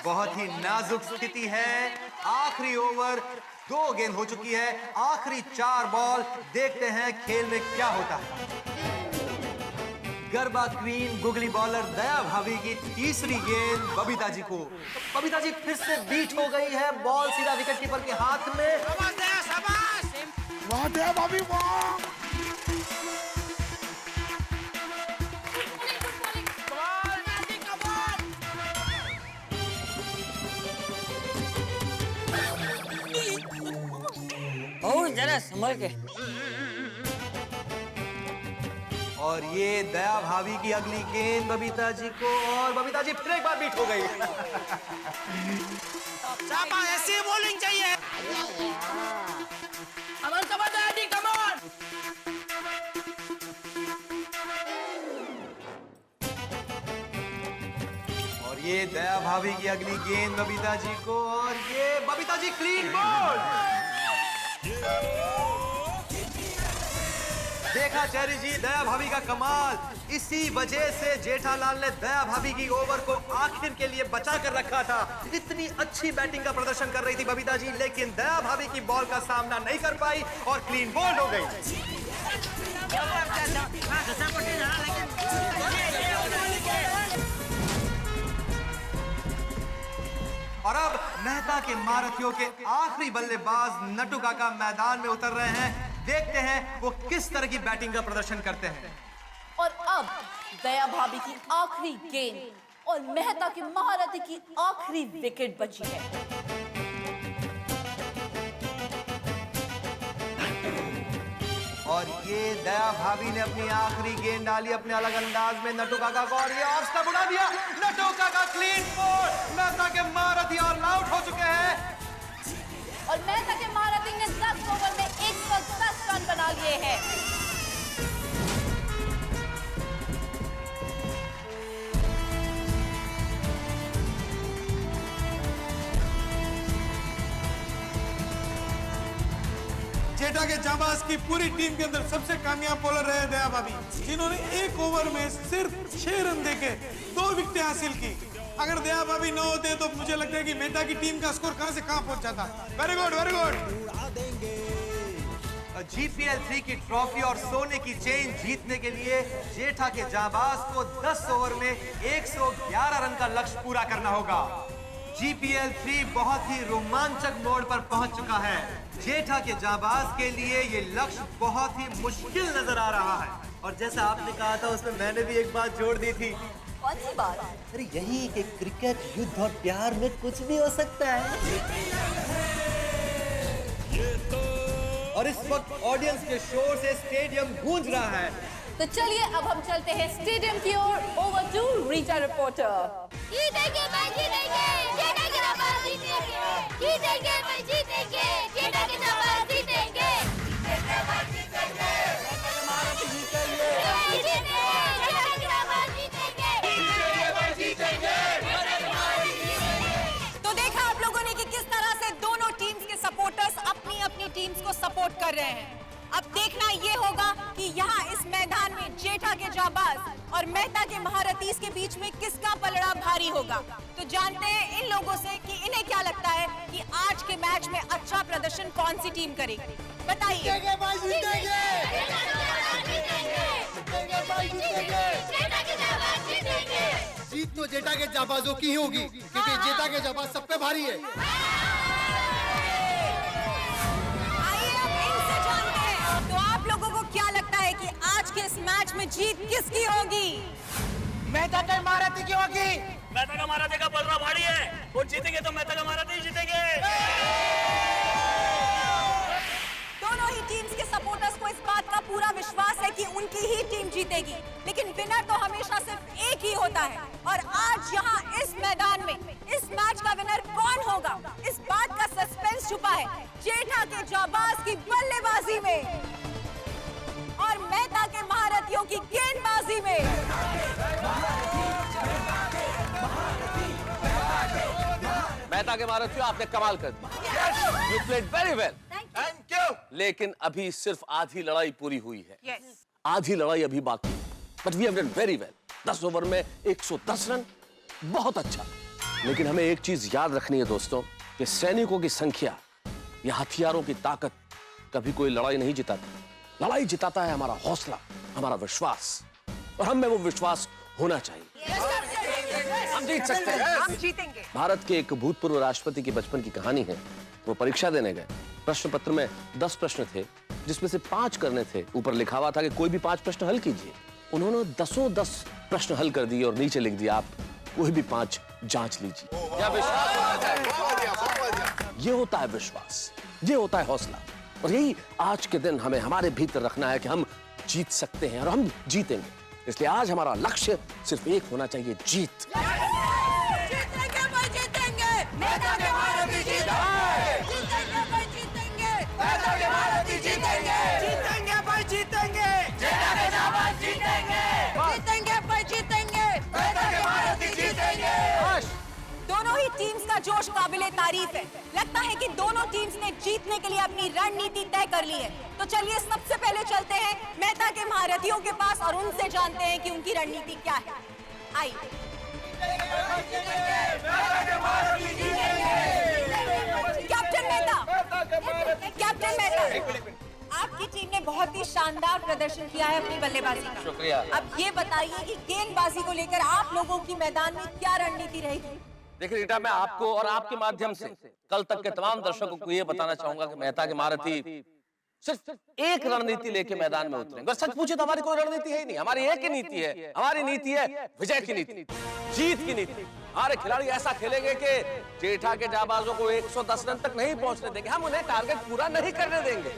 बहुत ही नाजुक स्थिति है। आखिरी ओवर, 2 गेंद हो चुकी है, आखिरी 4 बॉल। देखते हैं खेल में क्या होता है। Garba queen googly bowler Daya भाभी की तीसरी गेंद बबीता जी को। बबीता जी फिर से बीट हो गई है, बॉल सीधा विकेट कीपर के हाथ में। वाह दया भाभी, वाह। और जरा संभल के। और ये दया भाभी की अगली गेंद बबीता जी को, और बबीता जी फिर एक बार बीट हो गई। शाबाश, ऐसी बॉलिंग चाहिए। और ये दया भाभी की अगली गेंद बबीता जी को, और ये बबीता जी क्लीन बॉल। देखा चेरी जी दया भाभी का कमाल। इसी वजह से जेठालाल ने दया भाभी की ओवर को आखिर के लिए बचा कर रखा था। इतनी अच्छी बैटिंग का प्रदर्शन कर रही थी बबीता जी, लेकिन दया भाभी की बॉल का सामना नहीं कर पाई और क्लीन बोल्ड हो गई। और अब मेहता के महारथियों के आखिरी बल्लेबाज नटू काका मैदान में उतर रहे हैं। देखते हैं वो किस तरह की बैटिंग का प्रदर्शन करते हैं। और अब दया भाभी की आखिरी गेंद और मेहता के महारथी की आखिरी विकेट बची है। और ये दया भाभी ने अपनी आखिरी गेंद डाली अपने अलग अंदाज में नटू काका को, और ये ऑफ स्टंप उड़ा दिया। नटू काका क्लीन बोल्ड। मेहता के महारथी ऑल आउट हो चुके हैं। और मेहता के महारथी ने 10 ओवर में 110 रन बना लिए हैं। जेठा के जाबाज की पूरी टीम के अंदर सबसे कामयाब बॉलर रहे दया भाभी, जिन्होंने 1 ओवर में सिर्फ 6 रन देके 2 विकेटें हासिल की। अगर दया भाभी न होते तो मुझे लगता है कि मेहता की टीम का स्कोर कहां से कहां पहुंच जाता। Very good, very good. GPL 3 की ट्रॉफी और सोने की चेन जीतने के लिए जेठा के जाबाज को 10 ओवर में 111 रन का लक्ष्य पूरा करना होगा। जीपीएल 3 बहुत ही रोमांचक मोड़ पर पहुंच चुका है। जेठा के जाबाज के लिए ये लक्ष्य बहुत ही मुश्किल नजर आ रहा है। और जैसा आपने कहा था उसमें मैंने भी एक बात जोड़ दी थी। कौन सी बात? अरे यही कि क्रिकेट, युद्ध और प्यार में कुछ भी हो सकता है। और इस वक्त ऑडियंस के शोर से स्टेडियम गूंज रहा है। तो चलिए अब हम चलते हैं स्टेडियम की ओर। Over to Rita reporter. जीतेंगे भाई जीतेंगे, जीतेंगे जाबाज जीतेंगे, जीतेंगे भाई जीतेंगे, जीतेंगे जाबाज जीतेंगे, जीतेंगे भाई जीतेंगे, जीतेंगे, जीतेंगे जाबाज जीतेंगे, जीतेंगे भाई जीतेंगे। तो देखा आप लोगों ने कि किस तरह से दोनों टीम्स के सपोर्टर्स अपनी अपनी टीम्स को सपोर्ट कर रहे हैं। अब देखना ये होगा कि यहाँ इस मैदान में जेठा के जाबाज और मेहता के महारथी के बीच में किसका पलड़ा भारी होगा। तो जानते हैं इन लोगों से कि इन्हें क्या लगता है कि आज के मैच में अच्छा प्रदर्शन कौन सी टीम करेगी। बताइए। जीत तो जेठा के जाबाजों की ही होगी, क्योंकि जेठा के जाबाज सब पे भारी है। तो आप लोगों को क्या लगता है कि आज के इस मैच में जीत किसकी होगी? मेहता के महारथी की होगी। मेहता का महारथी का पलड़ा भारी है, वो जीतेंगे तो मेहता का महारथी जीतेंगे। दोनों ही टीम्स के सपोर्टर्स को इस बात का पूरा विश्वास है कि उनकी ही टीम जीतेगी, लेकिन विनर तो हमेशा सिर्फ एक ही होता है। और आज यहाँ इस मैदान में इस मैच का विनर कौन होगा, इस बात का सस्पेंस छुपा है जेठा के जाबाज की बल्लेबाजी में और मेहता के महारथियों की गेंदबाजी में। मेहता के महारथियों, आपने कमाल कर दिया। You played very well. Thank you. लेकिन अभी सिर्फ आधी लड़ाई पूरी हुई है। yes. आधी लड़ाई अभी बाकी है। But we have done very well. 10 over में 110 रन, बहुत अच्छा। लेकिन हमें एक चीज याद रखनी है दोस्तों, कि सैनिकों की संख्या या हथियारों की ताकत कभी कोई लड़ाई नहीं जिताती। लड़ाई जिताता है हमारा हौसला, हमारा विश्वास, और हम में वो विश्वास होना चाहिए। हम जीत सकते हैं। हम जीतेंगे। भारत के एक भूतपूर्व राष्ट्रपति की बचपन की कहानी है। वो परीक्षा देने गए, प्रश्न पत्र में 10 प्रश्न थे, जिसमें से 5 करने थे। ऊपर लिखा हुआ था कि कोई भी 5 प्रश्न हल कीजिए। उन्होंने 10 प्रश्न हल कर दिए और नीचे लिख दिया, आप कोई भी 5 जांच लीजिए। क्या विश्वास होना चाहिए। ये होता है विश्वास, ये होता है हौसला, और यही आज के दिन हमें हमारे भीतर रखना है कि हम जीत सकते हैं और हम जीतेंगे। इसलिए आज हमारा लक्ष्य सिर्फ एक होना चाहिए, जीत। जीतेंगे भाई जीतेंगे, मेहता के महारथी जीतेंगे, जीतेंगे भाई जीतेंगे, मेहता के महारथी जीतेंगे, जीतेंगे भाई जीतेंगे, जेठा के जाबाज जीतेंगे, जीतेंगे भाई जीतेंगे, मेहता के महारथी जीतेंगे। दोनों ही टीम्स का जोश काबिले तारीफ है। लगता है कि दोनों टीम्स ने जीतने के लिए अपनी रणनीति तय कर ली है। तो चलिए सबसे पहले चलते हैं मेहता के महारथियों के पास और उनसे जानते हैं कि उनकी रणनीति क्या है। आइए। कैप्टन मेहता, कैप्टन मेहता, आपकी टीम ने बहुत ही शानदार प्रदर्शन किया है अपनी बल्लेबाजी का। शुक्रिया। अब ये बताइए कि गेंदबाजी को लेकर आप लोगों की मैदान में क्या रणनीति रहेगी? देखिए रीटा, मैं आपको और आपके माध्यम से कल तक के तमाम दर्शकों को ये बताना चाहूंगा कि मेहता के महारथी सिर्फ एक रणनीति लेके मैदान में उतरेंगे। सच पूछे तो हमारी कोई रणनीति है ही नहीं, हमारी एक ही नीति है। हमारी नीति है विजय की नीति, जीत की नीति। हमारे खिलाड़ी ऐसा खेलेंगे कि जेठा के जाबाजों को 110 रन तक नहीं पहुंचने देंगे। हम उन्हें टारगेट पूरा नहीं करने देंगे।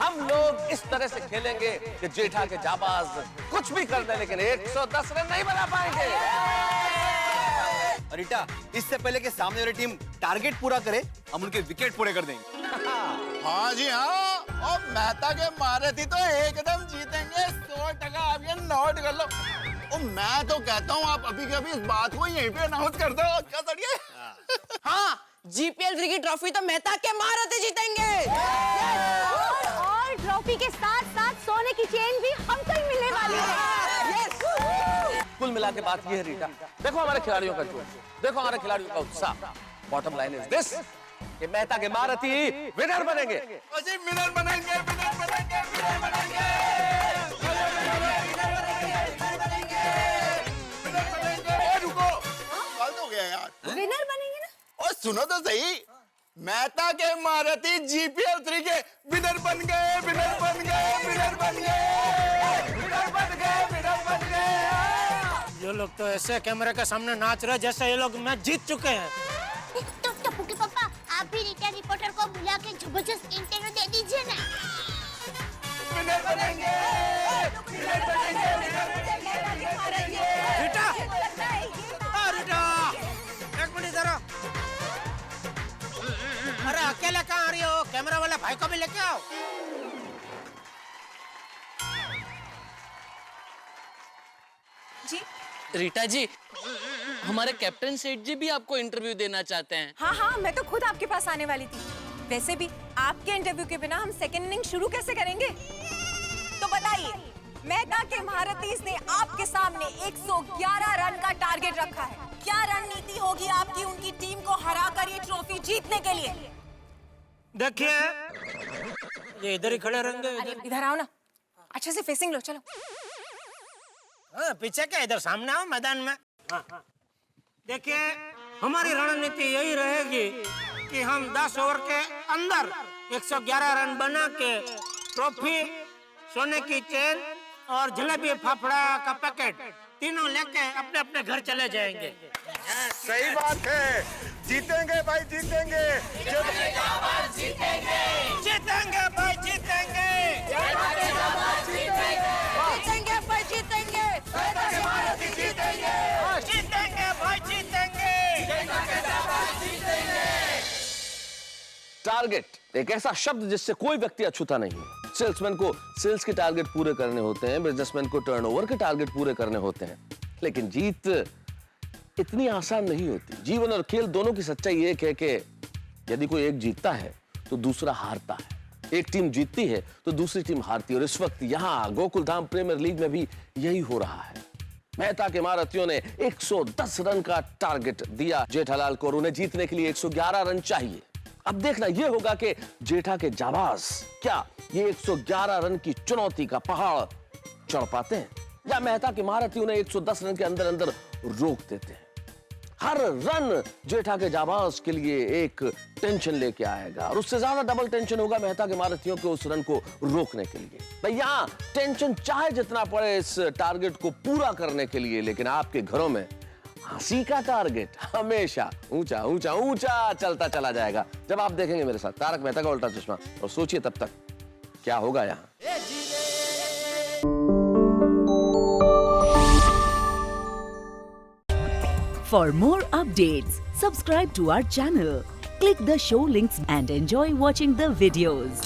हम लोग इस तरह से खेलेंगे कि जेठा के जाबाज कुछ भी कर दें, लेकिन 110 रन नहीं बना पाएंगे। रीटा, इससे पहले कि सामने वाली टीम टारगेट पूरा करे, हम उनके विकेट पूरे कर देंगे। हाँ जी हाँ, और मेहता के महारथी तो एकदम जीतेंगे 100%। आप ये नोट कर लो। और मैं तो कहता हूँ आप अभी के अभी इस बात को यहीं पे अनाउंस कर दो। क्या सड़िए? हाँ, जीपीएल 3 की ट्रॉफी तो मेहता के महारथी जीतेंगे। और ट्रॉफी के साथ साथ सोने की चेन भी हमको ही मिलने वाली है। कुल मिला के बात ये है रीटा, देखो हमारे खिलाड़ियों का जोश, देखो हमारे खिलाड़ियों का उत्साह। बॉटम लाइन इज दिस कि मेहता के महारथी विनर बनेंगे। विनर बनेंगे, विनर बनेंगे, विनर बनेंगे, विनर बनेंगे। रुको, गलत हो गया यार। विनर बनेंगे ना? और सुनो तो सही, मेहता के महारथी जीपीएल 3 के विनर बन गए, विनर बन गए, विनर बन गए, विनर बन गए, विनर बन गए। ये लोग तो ऐसे कैमरे के सामने नाच रहे जैसे ये लोग मैच जीत चुके हैं। तो टप्पू के पापा, आप भी रिटायर्ड रिपोर्टर को बुला के जबरदस्त इंटरव्यू दे दीजिए ना। विनर बनेंगे, विनर बनेंगे, विनर बनेंगे। रीटा, रीटा, एक मिनट जरा। अरे अकेले कहाँ आ रही हो? कैमरा वाला भाई को भी लेके आओ। जी रीटा जी, हमारे कैप्टन सेठ जी भी आपको इंटरव्यू देना चाहते हैं। हाँ हाँ, मैं तो खुद आपके पास आने वाली थी। वैसे भी आपके इंटरव्यू के बिना हम सेकंड इनिंग शुरू कैसे करेंगे? तो बताइए, मेहता के महारथीज ने आपके सामने 111 रन का टारगेट रखा है। क्या रणनीति होगी आपकी उनकी टीम को हराकर ये ट्रॉफी जीतने के लिए? देखिए, ये इधर ही खड़े रहेंगे। इधर आओ ना, अच्छे से फेसिंग लो, चलो। पीछे क्या, इधर सामने आओ मैदान में। देखिए, हमारी रणनीति यही रहेगी कि हम 10 ओवर के अंदर 111 रन बना के ट्रॉफी, सोने की चेन और जलेबी फाफड़ा का पैकेट तीनों लेके अपने अपने घर चले जाएंगे। सही बात है, जीतेंगे भाई, जीतेंगे, जीतेंगे, जीतेंगे भाई, जीतेंगे, जीतेंगे भाई, जीतेंगे, जीतेंगे भाई, जीतेंगे। टारगेट एक ऐसा शब्द जिससे कोई व्यक्ति अछूता नहीं है। सेल्समैन को सेल्स के टारगेट पूरे करने होते हैं, बिजनेसमैन को टर्नओवर के टारगेट पूरे करने होते हैं, लेकिन जीत इतनी आसान नहीं होती। जीवन और खेल दोनों की सच्चाई एक है कि यदि कोई एक जीतता है तो दूसरा हारता है, एक टीम जीतती है तो दूसरी टीम हारती है। और इस वक्त यहाँ गोकुलधाम प्रीमियर लीग में भी यही हो रहा है। मेहता के महारथियों ने 110 रन का टारगेट दिया जेठालाल को और उन्हें जीतने के लिए 111 रन चाहिए। अब देखना यह होगा कि जेठा के जाबाज क्या ये 111 रन की चुनौती का पहाड़ चढ़ पाते हैं या मेहता के महारथी उन्हें 110 रन के अंदर अंदर रोक देते हैं। हर रन जेठा के जाबाज के लिए एक टेंशन लेके आएगा और उससे ज्यादा डबल टेंशन होगा मेहता के महारथियों के उस रन को रोकने के लिए। भैया टेंशन चाहे जितना पड़े इस टारगेट को पूरा करने के लिए, लेकिन आपके घरों में हंसी का टारगेट हमेशा ऊंचा ऊंचा ऊंचा चलता चला जाएगा जब आप देखेंगे मेरे साथ तारक मेहता का उल्टा चश्मा। और सोचिए तब तक क्या होगा यहाँ। For more updates, subscribe to our channel, click the show links and enjoy watching the videos.